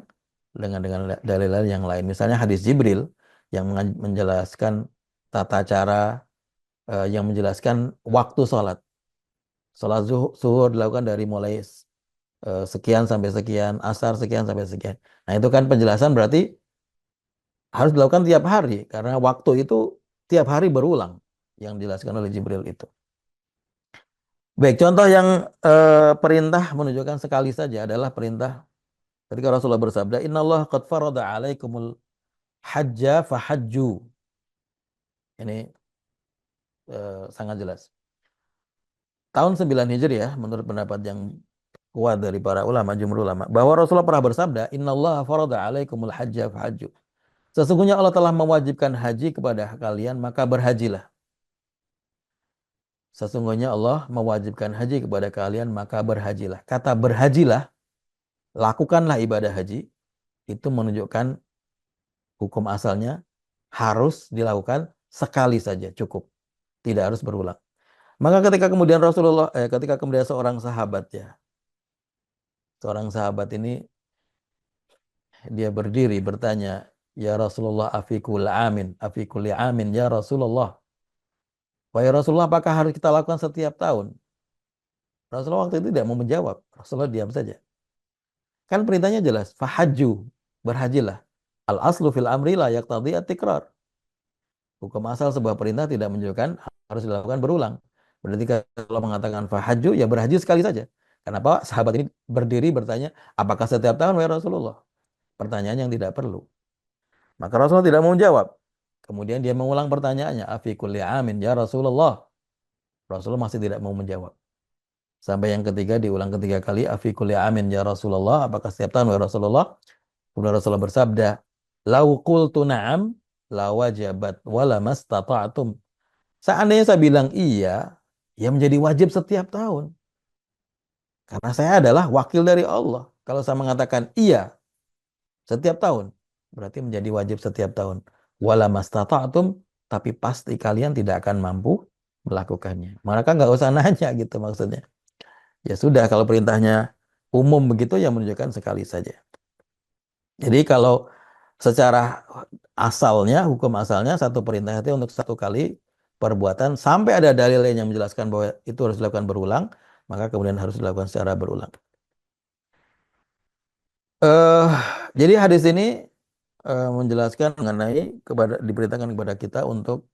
dengan dalil-dalil yang lain. Misalnya hadis Jibril yang menjelaskan tata cara, yang menjelaskan waktu sholat. Sholat zuhur dilakukan dari mulai sekian sampai sekian, asar sekian sampai sekian. Nah, itu kan penjelasan berarti harus dilakukan tiap hari karena waktu itu tiap hari berulang yang dijelaskan oleh Jibril itu. Baik, contoh yang perintah menunjukkan sekali saja adalah perintah ketika Rasulullah bersabda, "Innallaha qad farada 'alaikumul hajja fahajju." Ini sangat jelas. Tahun 9 Hijriah menurut pendapat yang kuat dari para ulama, jumhur ulama, bahwa Rasulullah pernah bersabda, "Innallaha farada 'alaikumul hajja fahajju." Sesungguhnya Allah telah mewajibkan haji kepada kalian, maka berhajilah. Sesungguhnya Allah mewajibkan haji kepada kalian, maka berhajilah. Kata berhajilah, lakukanlah ibadah haji, itu menunjukkan hukum asalnya harus dilakukan sekali saja, cukup. Tidak harus berulang. Maka ketika kemudian seorang sahabat ya, seorang sahabat ini dia berdiri bertanya, "Ya Rasulullah, afikul amin ya Rasulullah." Wahai Rasulullah, apakah harus kita lakukan setiap tahun? Rasulullah waktu itu tidak mau menjawab. Rasulullah diam saja. Kan perintahnya jelas, fahajju, berhajilah. Al aslu fil amri la yaqtadi at-tikrar. Hukum asal sebuah perintah tidak menunjukkan harus dilakukan berulang. Berarti kalau mengatakan fahajju, ya berhaji sekali saja. Kenapa sahabat ini berdiri bertanya, apakah setiap tahun wahai Rasulullah? Pertanyaan yang tidak perlu. Maka Rasulullah tidak mau menjawab. Kemudian dia mengulang pertanyaannya, afi kulli amin ya Rasulullah. Rasulullah masih tidak mau menjawab. Sampai yang ketiga diulang ketiga kali, afi kulli amin ya Rasulullah, apakah setiap tahun wahai Rasulullah? Kemudian Rasulullah bersabda, lau qultu na'am la wajabat wala mastata'tum. Seandainya saya bilang iya, ya menjadi wajib setiap tahun. Karena saya adalah wakil dari Allah. Kalau saya mengatakan iya setiap tahun, berarti menjadi wajib setiap tahun. Wala mastata'tum, tapi pasti kalian tidak akan mampu melakukannya. Maka nggak usah nanya gitu maksudnya. Ya sudah, kalau perintahnya umum begitu ya menunjukkan sekali saja. Jadi kalau secara asalnya, hukum asalnya satu perintah itu untuk satu kali perbuatan sampai ada dalil lain yang menjelaskan bahwa itu harus dilakukan berulang, maka kemudian harus dilakukan secara berulang. Eh, jadi hadis ini menjelaskan mengenai diperintahkan kepada kita untuk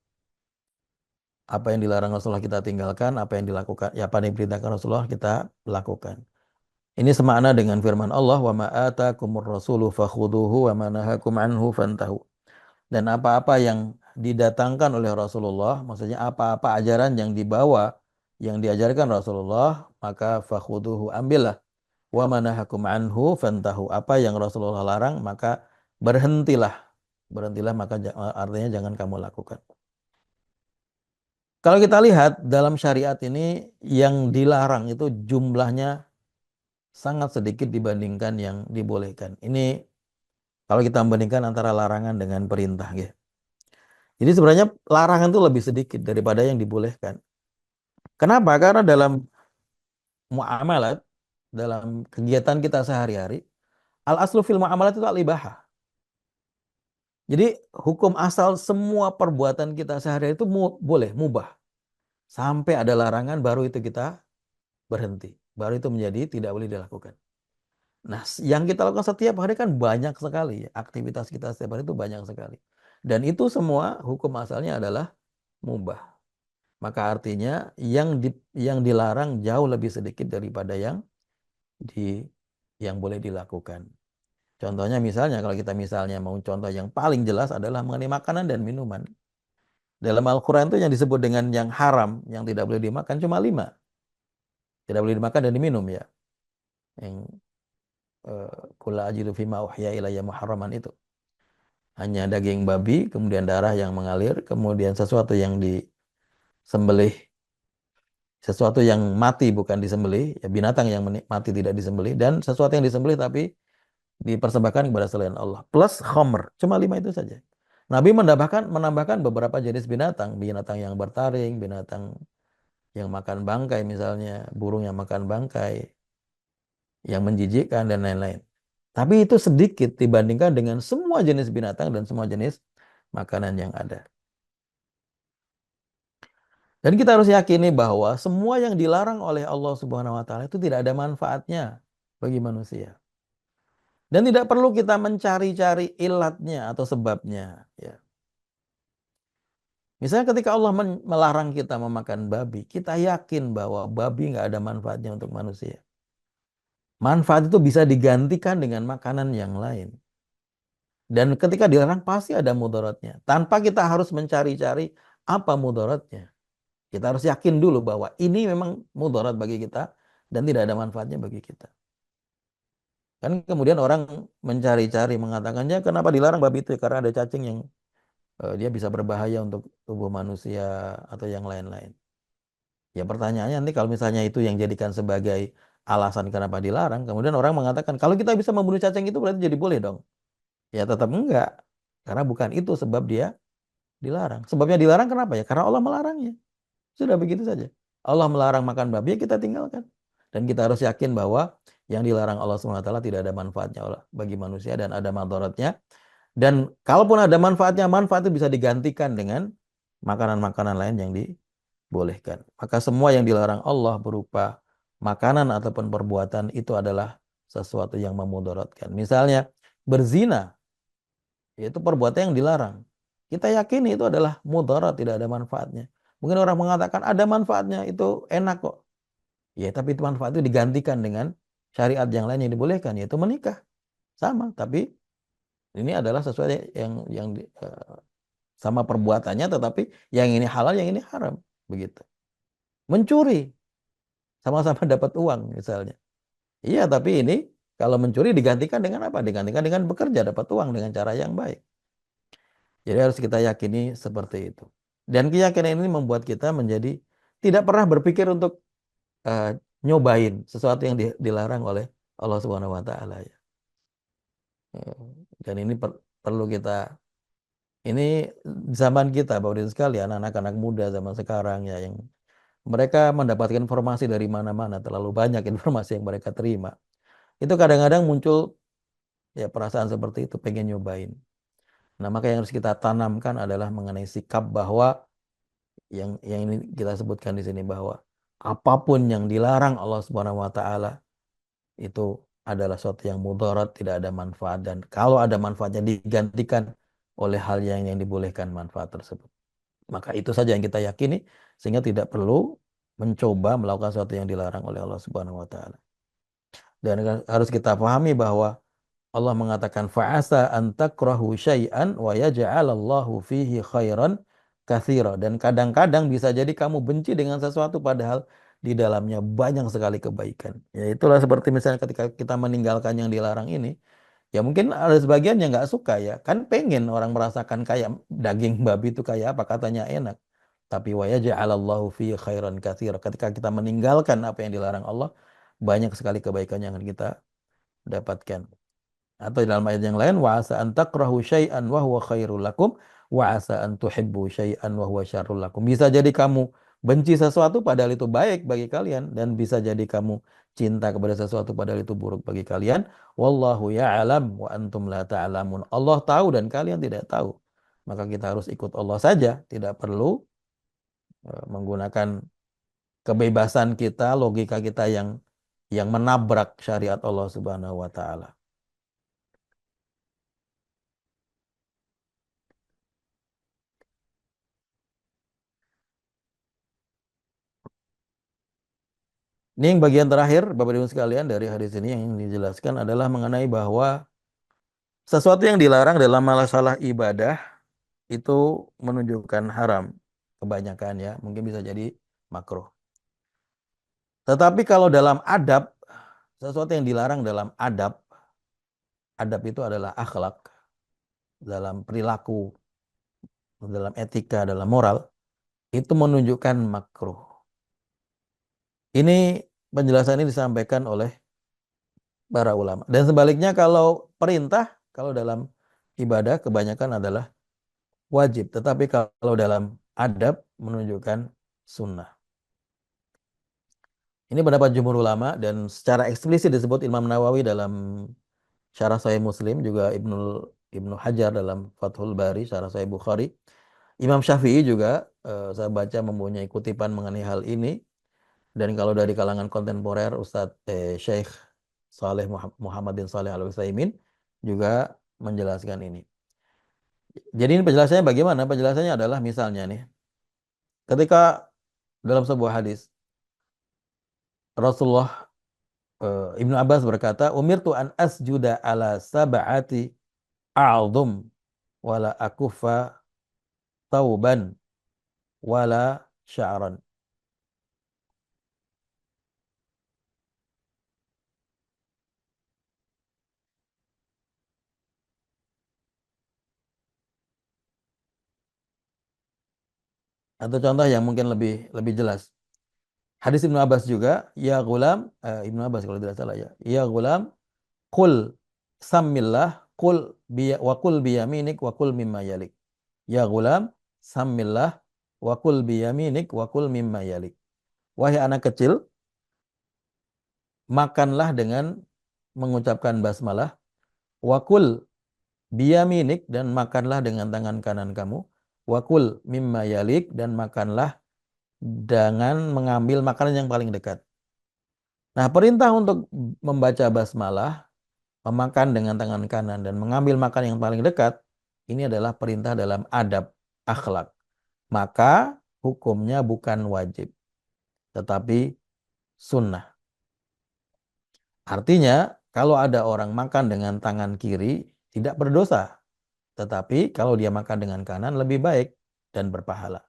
apa yang dilarang Rasulullah kita tinggalkan, apa yang dilakukan, ya apa yang diperintahkan Rasulullah kita lakukan. Ini semakna dengan firman Allah, "Wa ma atakumur rasulu fakhuduhu wa ma nahakum anhu fantahu." Dan apa-apa yang didatangkan oleh Rasulullah, maksudnya apa-apa ajaran yang dibawa, yang diajarkan Rasulullah, maka fakhuduhu, ambillah. Wa ma nahakum anhu fantahu. Apa yang Rasulullah larang, maka berhentilah. Berhentilah maka artinya jangan kamu lakukan. Kalau kita lihat dalam syariat ini yang dilarang itu jumlahnya sangat sedikit dibandingkan yang dibolehkan. Ini kalau kita membandingkan antara larangan dengan perintah, ya. Jadi sebenarnya larangan itu lebih sedikit daripada yang dibolehkan. Kenapa? Karena dalam muamalat, dalam kegiatan kita sehari-hari, al aslu fil muamalat itu al ibahah. Jadi hukum asal semua perbuatan kita sehari-hari itu boleh, mubah. Sampai ada larangan baru itu kita berhenti. Baru itu menjadi tidak boleh dilakukan. Nah, yang kita lakukan setiap hari kan banyak sekali. Aktivitas kita setiap hari itu banyak sekali. Dan itu semua hukum asalnya adalah mubah. Maka artinya yang dilarang jauh lebih sedikit daripada di yang boleh dilakukan. Contohnya misalnya kalau kita misalnya mau contoh yang paling jelas adalah mengenai makanan dan minuman. Dalam Al-Quran itu yang disebut dengan yang haram, yang tidak boleh dimakan cuma 5. Tidak boleh dimakan dan diminum ya. Yang kula ajidu fima uhya ilayya muharraman itu. Hanya daging babi, kemudian darah yang mengalir, kemudian sesuatu yang disembelih, sesuatu yang mati bukan disembelih, ya binatang yang mati tidak disembelih, dan sesuatu yang disembelih tapi dipersembahkan kepada selain Allah. Plus khamr, cuma 5 itu saja. Nabi menambahkan beberapa jenis binatang, binatang yang bertaring, binatang yang makan bangkai misalnya, burung yang makan bangkai, yang menjijikkan dan lain-lain. Tapi itu sedikit dibandingkan dengan semua jenis binatang dan semua jenis makanan yang ada. Dan kita harus yakini bahwa semua yang dilarang oleh Allah Subhanahu wa taala itu tidak ada manfaatnya bagi manusia. Dan tidak perlu kita mencari-cari ilatnya atau sebabnya, ya. Misalnya ketika Allah melarang kita memakan babi, kita yakin bahwa babi nggak ada manfaatnya untuk manusia. Manfaat itu bisa digantikan dengan makanan yang lain. Dan ketika dilarang pasti ada mudaratnya. Tanpa kita harus mencari-cari apa mudaratnya. Kita harus yakin dulu bahwa ini memang mudarat bagi kita dan tidak ada manfaatnya bagi kita. Kan kemudian orang mencari-cari mengatakannya kenapa dilarang babi itu? Karena ada cacing yang dia bisa berbahaya untuk tubuh manusia atau yang lain-lain. Ya pertanyaannya nanti kalau misalnya itu yang jadikan sebagai alasan kenapa dilarang, kemudian orang mengatakan kalau kita bisa membunuh cacing itu berarti jadi boleh dong. Ya tetap enggak. Karena bukan itu sebab dia dilarang. Sebabnya dilarang kenapa ya? Karena Allah melarangnya. Sudah begitu saja. Allah melarang makan babi, ya kita tinggalkan. Dan kita harus yakin bahwa yang dilarang Allah SWT tidak ada manfaatnya bagi manusia dan ada madaratnya. Dan kalaupun ada manfaatnya, manfaat itu bisa digantikan dengan makanan-makanan lain yang dibolehkan. Maka semua yang dilarang Allah berupa makanan ataupun perbuatan itu adalah sesuatu yang memudaratkan. Misalnya berzina, yaitu perbuatan yang dilarang. Kita yakini itu adalah mudarat, tidak ada manfaatnya. Mungkin orang mengatakan ada manfaatnya, itu enak kok. Ya, tapi itu manfaat itu digantikan dengan syariat yang lain yang dibolehkan, yaitu menikah. Sama, tapi ini adalah sesuatu yang sama perbuatannya, tetapi yang ini halal, yang ini haram. Begitu. Mencuri, sama-sama dapat uang misalnya. Iya, tapi ini kalau mencuri digantikan dengan apa? Digantikan dengan bekerja, dapat uang dengan cara yang baik. Jadi harus kita yakini seperti itu. Dan keyakinan ini membuat kita menjadi tidak pernah berpikir untuk eh, nyobain sesuatu yang dilarang oleh Allah Subhanahu wa taala ya. Eh, Dan ini perlu kita ini zaman kita Bapak Ibu sekalian anak-anak muda zaman sekarang ya yang mereka mendapatkan informasi dari mana-mana, terlalu banyak informasi yang mereka terima. Itu kadang-kadang muncul ya perasaan seperti itu, pengen nyobain. Nah, maka yang harus kita tanamkan adalah mengenai sikap bahwa yang ini kita sebutkan di sini bahwa apapun yang dilarang Allah Subhanahu wa taala itu adalah sesuatu yang mudarat, tidak ada manfaat dan kalau ada manfaatnya digantikan oleh hal yang dibolehkan manfaat tersebut. Maka itu saja yang kita yakini sehingga tidak perlu mencoba melakukan sesuatu yang dilarang oleh Allah Subhanahu wa taala. Dan harus kita pahami bahwa Allah mengatakan fa'asa an takrahu syai'an wa yaj'alallahu fihi khairan katsira dan kadang-kadang bisa jadi kamu benci dengan sesuatu padahal di dalamnya banyak sekali kebaikan. Ya itulah seperti misalnya ketika kita meninggalkan yang dilarang ini, ya mungkin ada sebagian yang nggak suka ya, kan pengen orang merasakan kayak daging babi itu kayak apa katanya enak. Tapi wa yaj'alallahu fihi khairan katsira. Ketika kita meninggalkan apa yang dilarang Allah, banyak sekali kebaikan yang akan kita dapatkan. Atau dalam ayat yang lain wa asa an takrahu syai'an wa huwa khairul lakum wa asa an tuhibbu syai'an wa huwa syarrul lakum. Bisa jadi kamu benci sesuatu padahal itu baik bagi kalian dan bisa jadi kamu cinta kepada sesuatu padahal itu buruk bagi kalian. Wallahu ya'lam wa antum la ta'lamun. Allah tahu dan kalian tidak tahu. Maka kita harus ikut Allah saja, tidak perlu menggunakan kebebasan kita, logika kita yang menabrak syariat Allah Subhanahu wa taala. Ini yang bagian terakhir, Bapak Ibu sekalian, dari hadis ini yang dijelaskan adalah mengenai bahwa sesuatu yang dilarang dalam masalah ibadah itu menunjukkan haram. Kebanyakan ya, mungkin bisa jadi makruh. Tetapi kalau dalam adab, sesuatu yang dilarang dalam adab, adab itu adalah akhlak, dalam perilaku, dalam etika, dalam moral, itu menunjukkan makruh. Ini penjelasan ini disampaikan oleh para ulama. Dan sebaliknya kalau perintah, kalau dalam ibadah kebanyakan adalah wajib. Tetapi kalau dalam adab menunjukkan sunnah. Ini pendapat jumhur ulama dan secara eksplisit disebut Imam Nawawi dalam Syarah Sahih Muslim, juga Ibnu Hajar dalam Fathul Bari, Syarah Sahih Bukhari. Imam Syafi'i juga saya baca mempunyai kutipan mengenai hal ini. Dan kalau dari kalangan kontemporer, Ustadz Syekh Muhammad bin Saleh Al Utsaimin juga menjelaskan ini. Jadi ini penjelasannya bagaimana? Penjelasannya adalah misalnya nih, ketika dalam sebuah hadis Rasulullah, Ibnu Abbas berkata, "Umirtu an asjuda ala sab'ati a'dhum wala akufa tauban wala sya'ran." Atau contoh yang mungkin lebih lebih jelas. Hadis Ibnu Abbas juga, ya gulam, Ibnu Abbas kalau tidak salah ya. Ya gulam, qul sammillah, qul wa qul biyaminik wa qul mimma yalik. Ya gulam, sammillah wa qul biyaminik wa qul mimma yalik. Wahai anak kecil, makanlah dengan mengucapkan basmalah, wa qul biyaminik, dan makanlah dengan tangan kanan kamu, wa qul mimma yalik, dan makanlah dengan mengambil makanan yang paling dekat. Nah, perintah untuk membaca basmalah, memakan dengan tangan kanan, dan mengambil makan yang paling dekat, ini adalah perintah dalam adab akhlak. Maka hukumnya bukan wajib, tetapi sunnah. Artinya, kalau ada orang makan dengan tangan kiri, tidak berdosa. Tetapi kalau dia makan dengan kanan, lebih baik dan berpahala.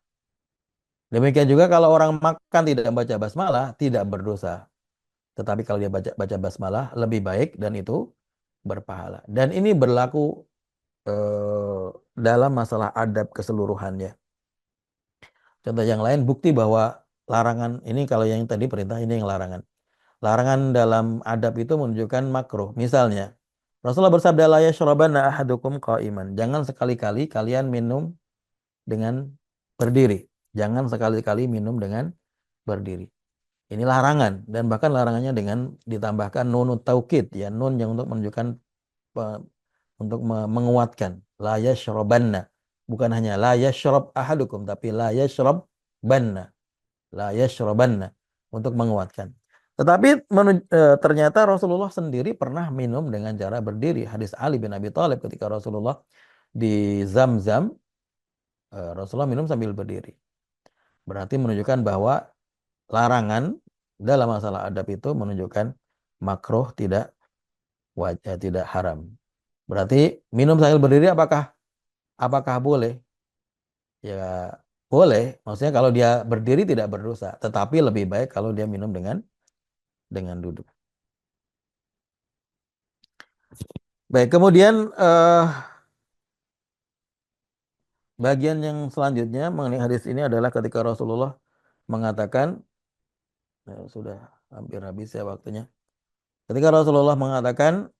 Demikian juga kalau orang makan tidak membaca basmalah, tidak berdosa. Tetapi kalau dia baca basmalah, lebih baik dan itu berpahala. Dan ini berlaku eh, dalam masalah adab keseluruhannya. Contoh yang lain, bukti bahwa larangan ini, kalau yang tadi perintah, ini yang larangan. Larangan dalam adab itu menunjukkan makruh. Misalnya, Rasulullah bersabda, la yashrabanna ahadukum qa'iman. Jangan sekali-kali kalian minum dengan berdiri. Jangan sekali-kali minum dengan berdiri. Ini larangan, dan bahkan larangannya dengan ditambahkan nunut taukid, ya, nun yang untuk menunjukkan untuk menguatkan. La yashrabanna. Bukan hanya la yashrab ahadukum, tapi la yashrabanna. La yashrabanna. Untuk menguatkan. Tetapi ternyata Rasulullah sendiri pernah minum dengan cara berdiri. Hadis Ali bin Abi Thalib ketika Rasulullah di Zam-Zam, Rasulullah minum sambil berdiri. Berarti menunjukkan bahwa larangan dalam masalah adab itu menunjukkan makruh, tidak wajib, tidak haram. Berarti minum sambil berdiri apakah boleh? Ya boleh. Maksudnya kalau dia berdiri tidak berdosa, tetapi lebih baik kalau dia minum dengan duduk. Baik, kemudian bagian yang selanjutnya mengenai hadis ini adalah ketika Rasulullah mengatakan, sudah hampir habis ya waktunya. Ketika Rasulullah mengatakan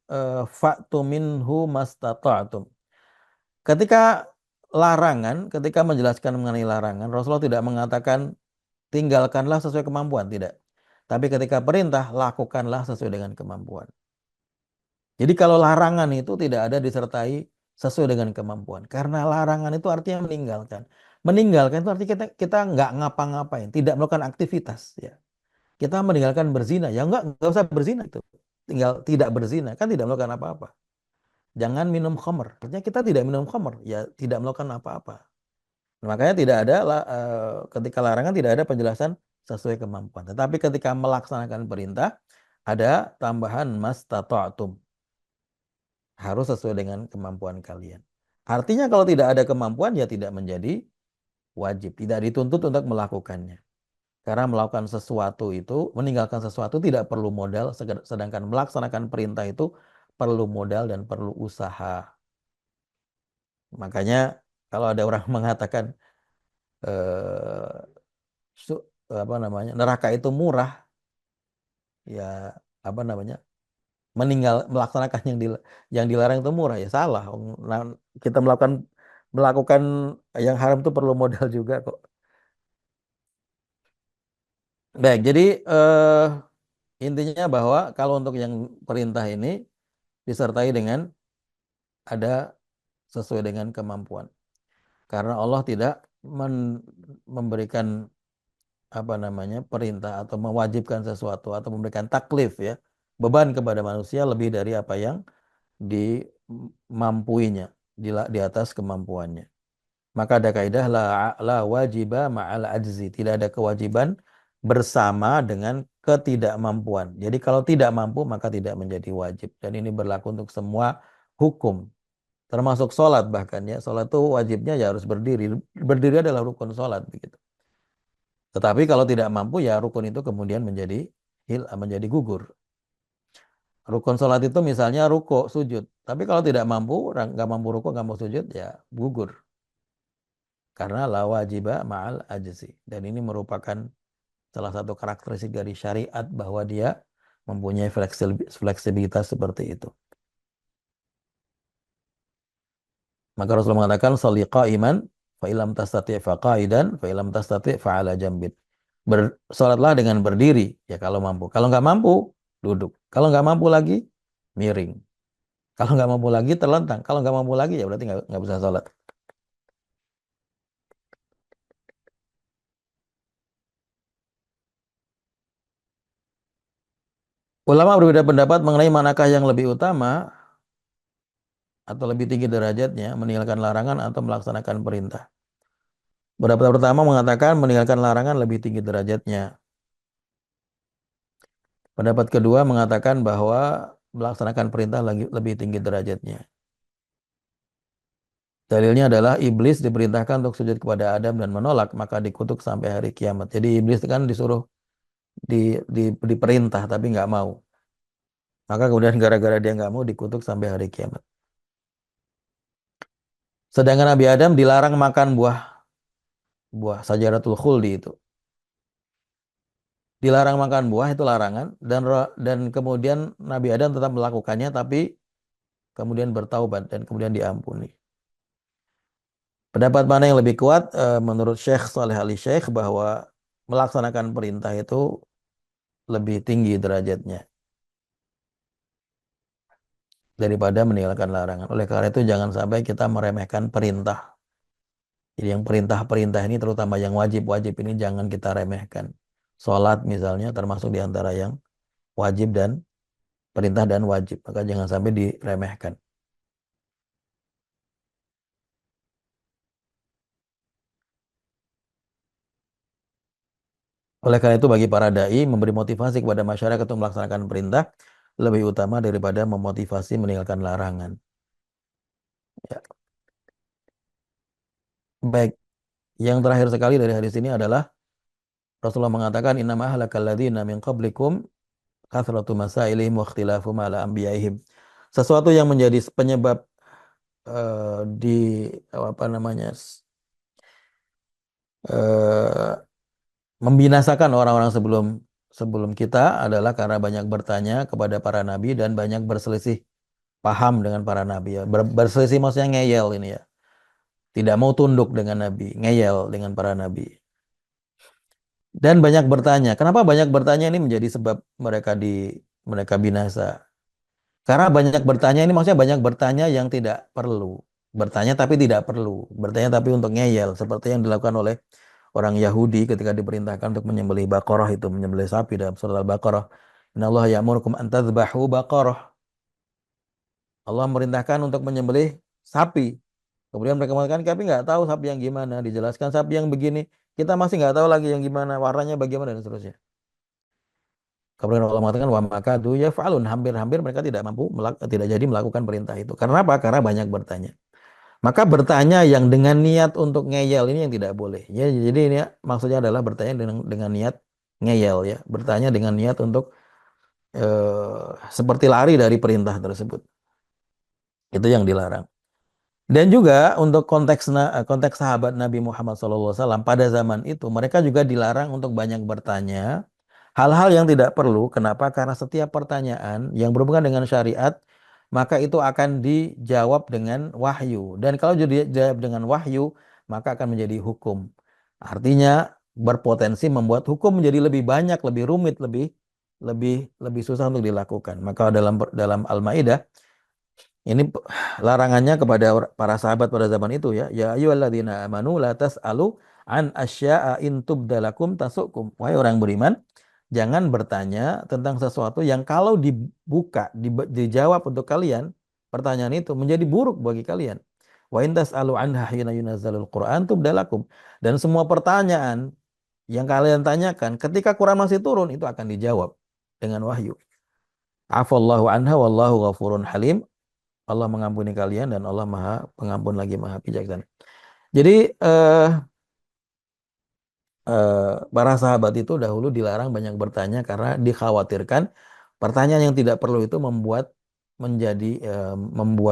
fa'tu minhu mastata'tum. Ketika menjelaskan mengenai larangan, Rasulullah tidak mengatakan tinggalkanlah sesuai kemampuan, tidak. Tapi ketika perintah, lakukanlah sesuai dengan kemampuan. Jadi kalau larangan itu tidak ada disertai sesuai dengan kemampuan. Karena larangan itu artinya meninggalkan. Meninggalkan itu artinya kita nggak ngapa-ngapain, tidak melakukan aktivitas. Ya. Kita meninggalkan berzina, ya nggak usah berzina itu. Tinggal tidak berzina, kan tidak melakukan apa-apa. Jangan minum khamr. Artinya kita tidak minum khamr, ya tidak melakukan apa-apa. Makanya tidak ada ketika larangan tidak ada penjelasan sesuai kemampuan. Tetapi ketika melaksanakan perintah ada tambahan mastata'tum. Harus sesuai dengan kemampuan kalian. Artinya kalau tidak ada kemampuan ya tidak menjadi wajib, tidak dituntut untuk melakukannya. Karena melakukan sesuatu itu, meninggalkan sesuatu tidak perlu modal, sedangkan melaksanakan perintah itu perlu modal dan perlu usaha. Makanya kalau ada orang mengatakan eh, apa namanya, neraka itu murah, ya apa namanya, melaksanakan yang dilarang itu murah, ya salah. Nah, kita melakukan yang haram itu perlu modal juga kok. Baik, jadi intinya bahwa kalau untuk yang perintah ini disertai dengan ada sesuai dengan kemampuan. Karena Allah tidak memberikan apa namanya perintah atau mewajibkan sesuatu atau memberikan taklif ya beban kepada manusia lebih dari apa yang dimampuinya di atas kemampuannya. Maka ada kaidah la wajiba ma'al ajzi. Tidak ada kewajiban bersama dengan ketidakmampuan. Jadi kalau tidak mampu maka tidak menjadi wajib. Dan ini berlaku untuk semua hukum. Termasuk sholat bahkan ya. Sholat itu wajibnya ya harus berdiri. Berdiri adalah rukun sholat begitu. Tetapi kalau tidak mampu ya rukun itu kemudian menjadi gugur. Rukun sholat itu misalnya ruko, sujud. Tapi kalau tidak mampu, nggak mampu ruko, nggak mau sujud ya gugur. Karena la wajiba ma'al ajzi. Dan ini merupakan salah satu karakteristik dari syariat bahwa dia mempunyai fleksibilitas seperti itu. Maka Rasulullah mengatakan sholli qa'iman fa ilam tastati' fa qa'idan fa ilam tastati' fa ala jambin. Salatlah dengan berdiri ya kalau mampu. Kalau nggak mampu duduk. Kalau nggak mampu lagi miring. Kalau nggak mampu lagi terlentang. Kalau nggak mampu lagi ya berarti nggak bisa sholat. Ulama berbeda pendapat mengenai manakah yang lebih utama atau lebih tinggi derajatnya, meninggalkan larangan atau melaksanakan perintah. Pendapat pertama mengatakan meninggalkan larangan lebih tinggi derajatnya. Pendapat kedua mengatakan bahwa melaksanakan perintah lebih tinggi derajatnya. Dalilnya adalah iblis diperintahkan untuk sujud kepada Adam dan menolak, maka dikutuk sampai hari kiamat. Jadi iblis kan disuruh diperintah tapi nggak mau. Maka kemudian gara-gara dia nggak mau dikutuk sampai hari kiamat. Sedangkan Nabi Adam dilarang makan buah buah sajaratul khuldi itu. Dilarang makan buah itu larangan dan kemudian Nabi Adam tetap melakukannya tapi kemudian bertaubat dan kemudian diampuni. Pendapat mana yang lebih kuat menurut Syekh Saleh Ali Syekh bahwa melaksanakan perintah itu lebih tinggi derajatnya daripada meninggalkan larangan. Oleh karena itu jangan sampai kita meremehkan perintah. Jadi yang perintah-perintah ini terutama yang wajib-wajib ini jangan kita remehkan. Salat misalnya termasuk di antara yang wajib dan perintah dan wajib. Maka jangan sampai diremehkan. Oleh karena itu bagi para dai memberi motivasi kepada masyarakat untuk melaksanakan perintah lebih utama daripada memotivasi meninggalkan larangan. Ya. Baik, yang terakhir sekali dari hadis ini adalah Rasulullah mengatakan innama ahlakal ladzina min qablikum kathratu masailihim wa ikhtilafum ala anbiya'ihim. Sesuatu yang menjadi penyebab di apa namanya eh, membinasakan orang-orang sebelum sebelum kita adalah karena banyak bertanya kepada para nabi dan banyak berselisih paham dengan para nabi ya. Berselisih maksudnya ngeyel ini ya. Tidak mau tunduk dengan nabi, ngeyel dengan para nabi. Dan banyak bertanya. Kenapa banyak bertanya ini menjadi sebab mereka binasa? Karena banyak bertanya ini maksudnya banyak bertanya yang tidak perlu. Bertanya tapi tidak perlu. Bertanya tapi untuk ngeyel seperti yang dilakukan oleh orang Yahudi ketika diperintahkan untuk menyembelih baqarah itu, menyembelih sapi dalam surat Al-Baqarah. Innallaha ya'murukum an tadhbahu baqarah. Allah memerintahkan untuk menyembelih sapi. Kemudian mereka mengatakan kami nggak tahu sapi yang gimana. Dijelaskan sapi yang begini. Kita masih nggak tahu lagi yang gimana. Warnanya bagaimana dan seterusnya. Kemudian Allah mengatakan wa makadu yaf'alun. Hampir-hampir mereka tidak jadi melakukan perintah itu. Karena apa? Karena banyak bertanya. Maka bertanya yang dengan niat untuk ngeyel ini yang tidak boleh. Ya, jadi ini maksudnya adalah bertanya dengan niat ngeyel ya. Bertanya dengan niat untuk seperti lari dari perintah tersebut. Itu yang dilarang. Dan juga untuk konteks sahabat Nabi Muhammad SAW pada zaman itu mereka juga dilarang untuk banyak bertanya hal-hal yang tidak perlu. Kenapa? Karena setiap pertanyaan yang berhubungan dengan syariat maka itu akan dijawab dengan wahyu. Dan kalau dijawab dengan wahyu maka akan menjadi hukum. Artinya berpotensi membuat hukum menjadi lebih banyak, lebih rumit, lebih susah untuk dilakukan. Maka dalam Al-Maidah ini larangannya kepada para sahabat pada zaman itu ya. Ya ayyuhalladzina amanu la tas'alu an asya'a in tubdalakum tasukum. Wahai orang beriman, jangan bertanya tentang sesuatu yang kalau dibuka, dijawab untuk kalian, pertanyaan itu menjadi buruk bagi kalian. Wa in tas'alu anha hina yunazzalul Qur'an tubdalakum. Dan semua pertanyaan yang kalian tanyakan ketika Quran masih turun itu akan dijawab dengan wahyu. Afallahu anha wallahu ghafurun halim. Allah mengampuni kalian dan Allah Maha Pengampun lagi Maha Bijaksana. Jadi eh, eh, para sahabat itu dahulu dilarang banyak bertanya karena dikhawatirkan pertanyaan yang tidak perlu itu membuat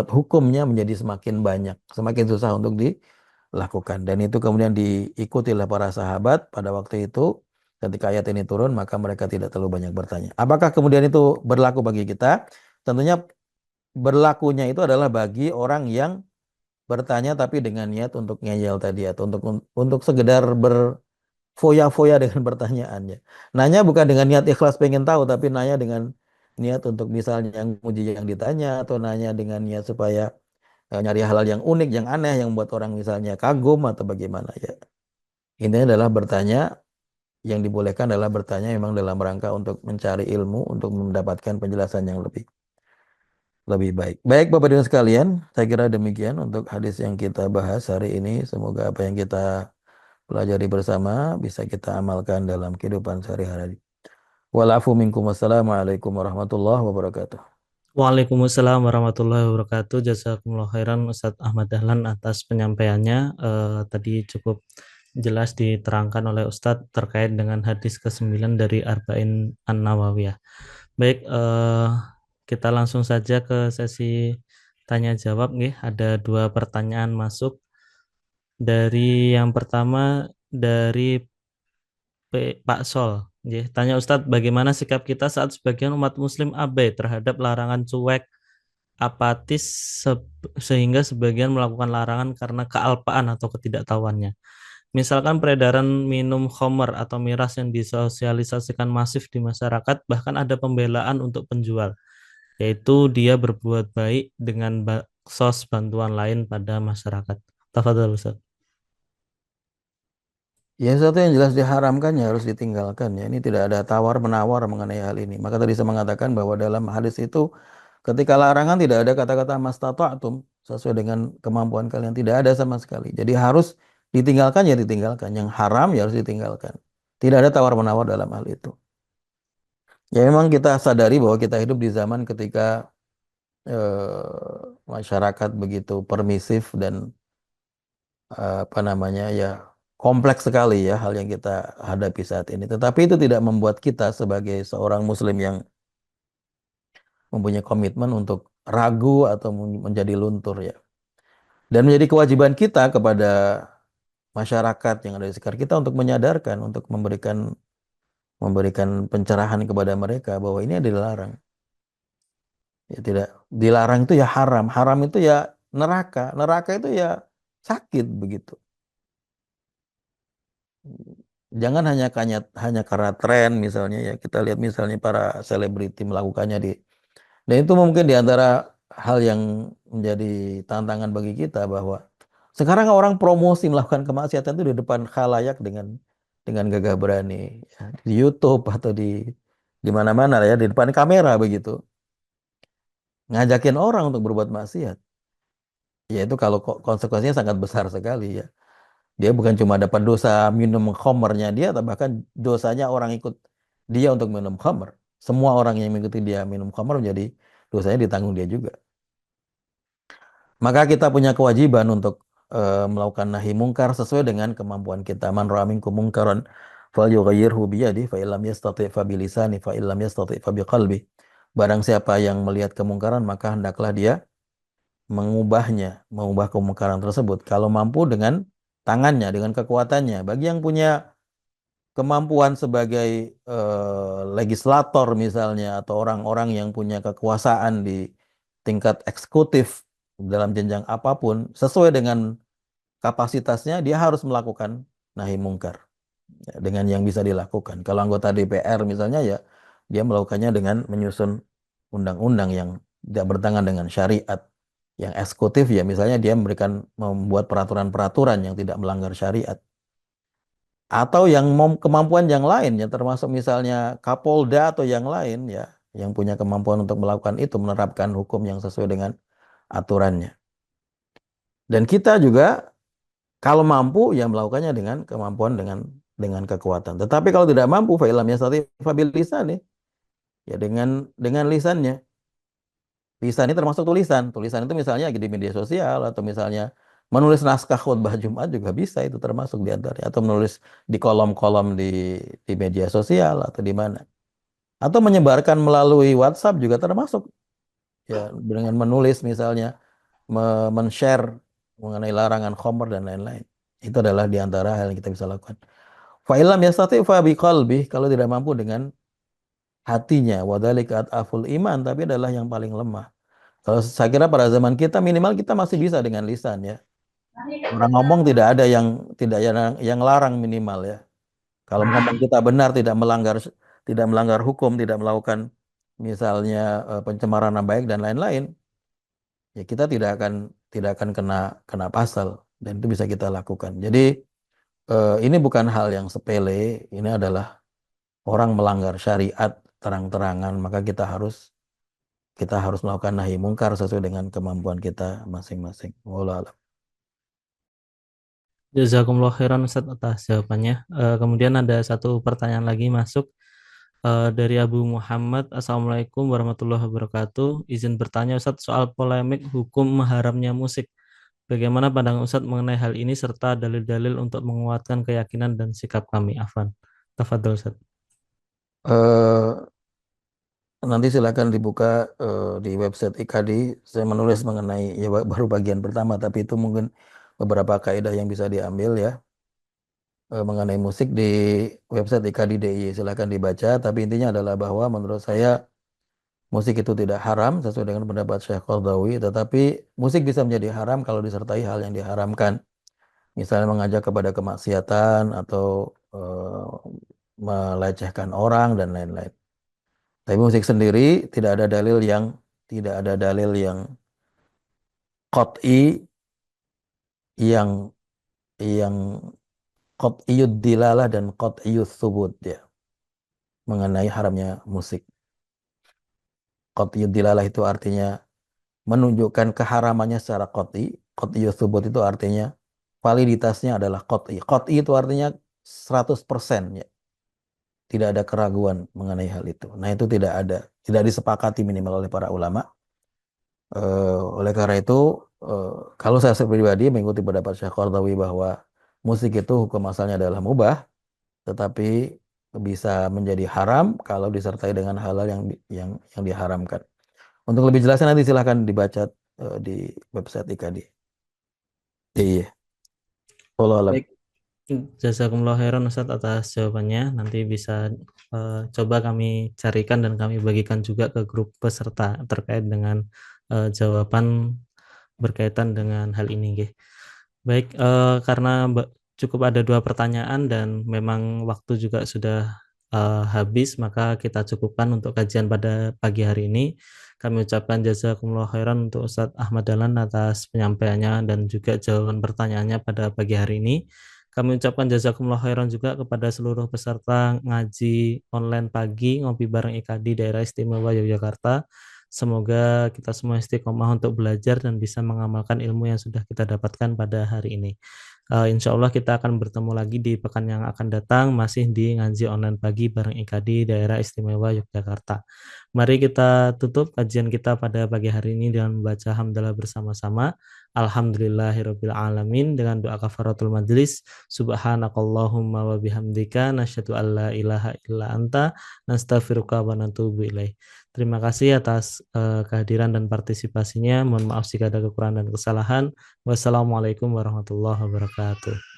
hukumnya menjadi semakin banyak, semakin susah untuk dilakukan. Dan itu kemudian diikuti oleh para sahabat pada waktu itu ketika ayat ini turun maka mereka tidak terlalu banyak bertanya. Apakah kemudian itu berlaku bagi kita? Tentunya berlakunya itu adalah bagi orang yang bertanya tapi dengan niat untuk ngeyel tadi atau untuk sekedar berfoya-foya dengan pertanyaannya. Nanya bukan dengan niat ikhlas pengen tahu tapi nanya dengan niat untuk misalnya yang uji yang ditanya atau nanya dengan niat supaya nyari hal-hal yang unik, yang aneh yang membuat orang misalnya kagum atau bagaimana ya. Intinya adalah bertanya yang dibolehkan adalah bertanya memang dalam rangka untuk mencari ilmu, untuk mendapatkan penjelasan yang lebih baik. Baik Bapak Ibu sekalian, saya kira demikian untuk hadis yang kita bahas hari ini. Semoga apa yang kita pelajari bersama bisa kita amalkan dalam kehidupan sehari-hari. Walafu minkum wassalamualaikum warahmatullahi wabarakatuh. Waalaikumsalam warahmatullahi wabarakatuh. Jazakumullah khairan Ustadz Ahmad Dahlan atas penyampaiannya. Tadi cukup jelas diterangkan oleh Ustadz terkait dengan hadis ke-9 dari Arba'in An-Nawawiyah. Baik, kita langsung saja ke sesi tanya jawab nih. Ada dua pertanyaan masuk. Dari yang pertama dari Pak Sol. Nggih, tanya Ustadz, bagaimana sikap kita saat sebagian umat Muslim abai terhadap larangan cuek, apatis, sehingga sebagian melakukan larangan karena kealpaan atau ketidaktahuannya. Misalkan peredaran minum khamr atau miras yang disosialisasikan masif di masyarakat, bahkan ada pembelaan untuk penjual, yaitu dia berbuat baik dengan sos bantuan lain pada masyarakat. Tafadhol Ustaz. Ya sesuatu yang jelas diharamkan ya harus ditinggalkan ya. Ini tidak ada tawar menawar mengenai hal ini. Maka tadi saya mengatakan bahwa dalam hadis itu ketika larangan tidak ada kata-kata mastata'tum sesuai dengan kemampuan kalian tidak ada sama sekali. Jadi harus ditinggalkan ya ditinggalkan. Yang haram ya harus ditinggalkan. Tidak ada tawar menawar dalam hal itu. Ya memang kita sadari bahwa kita hidup di zaman ketika masyarakat begitu permisif dan apa namanya ya kompleks sekali ya hal yang kita hadapi saat ini. Tetapi itu tidak membuat kita sebagai seorang muslim yang mempunyai komitmen untuk ragu atau menjadi luntur ya. Dan menjadi kewajiban kita kepada masyarakat yang ada di sekitar kita untuk menyadarkan, untuk memberikan pencerahan kepada mereka bahwa ini adalah dilarang. Ya tidak dilarang itu ya haram, haram itu ya neraka, neraka itu ya sakit begitu. Jangan hanya karena tren misalnya ya kita lihat misalnya para selebriti melakukannya dan itu mungkin di antara hal yang menjadi tantangan bagi kita bahwa sekarang orang promosi melakukan kemaksiatan itu di depan khalayak dengan gagah berani ya, di YouTube atau di mana-mana ya di depan kamera begitu ngajakin orang untuk berbuat maksiat ya itu kalau konsekuensinya sangat besar sekali ya. Dia bukan cuma dapat dosa minum khamernya dia, tapi bahkan dosanya orang ikut dia untuk minum khamer. Semua orang yang mengikuti dia minum khamer menjadi dosanya ditanggung dia juga. Maka kita punya kewajiban untuk melakukan nahi mungkar sesuai dengan kemampuan kita. Man ra'a minkum mungkaran falyughayyirhu biyadihi fa illam yastati' fa bilisani fa illam yastati' fa biqalbi. Barang siapa yang melihat kemungkaran maka hendaklah dia mengubah kemungkaran tersebut. Kalau mampu dengan tangannya, dengan kekuatannya. Bagi yang punya kemampuan sebagai legislator misalnya atau orang-orang yang punya kekuasaan di tingkat eksekutif dalam jenjang apapun, sesuai dengan kapasitasnya dia harus melakukan nahi mungkar. ya, dengan yang bisa dilakukan. Kalau anggota DPR misalnya ya dia melakukannya dengan menyusun undang-undang yang tidak bertentangan dengan syariat. Yang eksekutif ya misalnya dia membuat peraturan-peraturan yang tidak melanggar syariat. Atau yang kemampuan yang lain ya termasuk misalnya Kapolda atau yang lain ya yang punya kemampuan untuk melakukan itu menerapkan hukum yang sesuai dengan aturannya. Dan kita juga kalau mampu ya melakukannya dengan kemampuan dengan kekuatan. Tetapi kalau tidak mampu fa'ilam yastati fabil lisan nih ya dengan lisannya. Lisan ini termasuk tulisan. Tulisan itu misalnya di media sosial atau misalnya menulis naskah khutbah Jumat juga bisa itu termasuk di antaranya atau menulis di kolom-kolom di media sosial atau di mana. Atau menyebarkan melalui WhatsApp juga termasuk ya dengan menulis misalnya men-share mengenai larangan khamr dan lain-lain. Itu adalah di antara hal yang kita bisa lakukan. Fa'ilam yastati fa biqalbi kalau tidak mampu dengan hatinya wadzalika aful iman tapi adalah yang paling lemah. Kalau saya kira pada zaman kita minimal kita masih bisa dengan lisan ya. Orang ngomong tidak ada yang larang minimal ya. Kalau ngomong kita benar tidak melanggar hukum, tidak melakukan misalnya pencemaran nama baik dan lain-lain, ya kita tidak akan kena kena pasal dan itu bisa kita lakukan. Jadi ini bukan hal yang sepele, ini adalah orang melanggar syariat terang-terangan, maka kita harus melakukan nahi mungkar sesuai dengan kemampuan kita masing-masing. Wallahu a'lam. Jazakumullah khairan Ustaz atas jawabannya. Kemudian ada satu pertanyaan lagi masuk dari Abu Muhammad. Assalamualaikum warahmatullahi wabarakatuh. Izin bertanya Ustaz soal polemik hukum haramnya musik. Bagaimana pandangan Ustaz mengenai hal ini serta dalil-dalil untuk menguatkan keyakinan dan sikap kami? Afan. Tafadhol Ustaz. Eh, Nanti silakan dibuka di website IKD. Saya menulis mengenai ya baru bagian pertama, tapi itu mungkin beberapa kaidah yang bisa diambil ya mengenai musik di website IKD DIY. Silakan dibaca. Tapi intinya adalah bahwa menurut saya musik itu tidak haram sesuai dengan pendapat Syekh Qardawi, tetapi musik bisa menjadi haram kalau disertai hal yang diharamkan. Misalnya mengajak kepada kemaksiatan atau melecehkan orang dan lain-lain. Tapi musik sendiri tidak ada dalil yang qat'i yang yang qat'iyud dilalah dan qat'iyud thubut ya mengenai haramnya musik. Qat'iyud dilalah itu artinya menunjukkan keharamannya secara qat'i. Qat'iyud thubut itu artinya validitasnya adalah qat'i. Qat'i itu artinya 100% ya. Tidak ada keraguan mengenai hal itu. Nah, itu tidak disepakati minimal oleh para ulama. Oleh karena itu, eh, kalau saya pribadi mengikuti pendapat Syekh Qardawi bahwa musik itu hukum asalnya adalah mubah, tetapi bisa menjadi haram kalau disertai dengan hal-hal yang diharamkan. Untuk lebih jelasnya nanti silahkan dibaca di website IKD. Iya, wallahu alam. Baik, jazakumullah khairan Ustaz atas jawabannya. Nanti bisa coba kami carikan dan kami bagikan juga ke grup peserta terkait dengan jawaban berkaitan dengan hal ini. Nggih. Baik, karena cukup ada dua pertanyaan dan memang waktu juga sudah habis, maka kita cukupkan untuk kajian pada pagi hari ini. Kami ucapkan jazakumullah khairan untuk Ustadz Ahmad Dahlan atas penyampaiannya dan juga jawaban pertanyaannya pada pagi hari ini. Kami ucapkan jazakumullah khairan juga kepada seluruh peserta ngaji online pagi ngopi bareng IKD Daerah Istimewa Yogyakarta. Semoga kita semua istiqomah untuk belajar dan bisa mengamalkan ilmu yang sudah kita dapatkan pada hari ini. Insya Allah kita akan bertemu lagi di pekan yang akan datang, masih di ngaji online pagi bareng IKD Daerah Istimewa Yogyakarta. Mari kita tutup kajian kita pada pagi hari ini dengan membaca hamdalah bersama-sama. Alhamdulillahirabbil alamin dengan doa kafaratul majlis. Subhanakallahumma wa bihamdika nasyhadu alla ilaha illa anta nastaghfiruka wa natubu ilaih. Terima kasih atas kehadiran dan partisipasinya. Mohon maaf jika ada kekurangan dan kesalahan. Wassalamualaikum warahmatullahi wabarakatuh.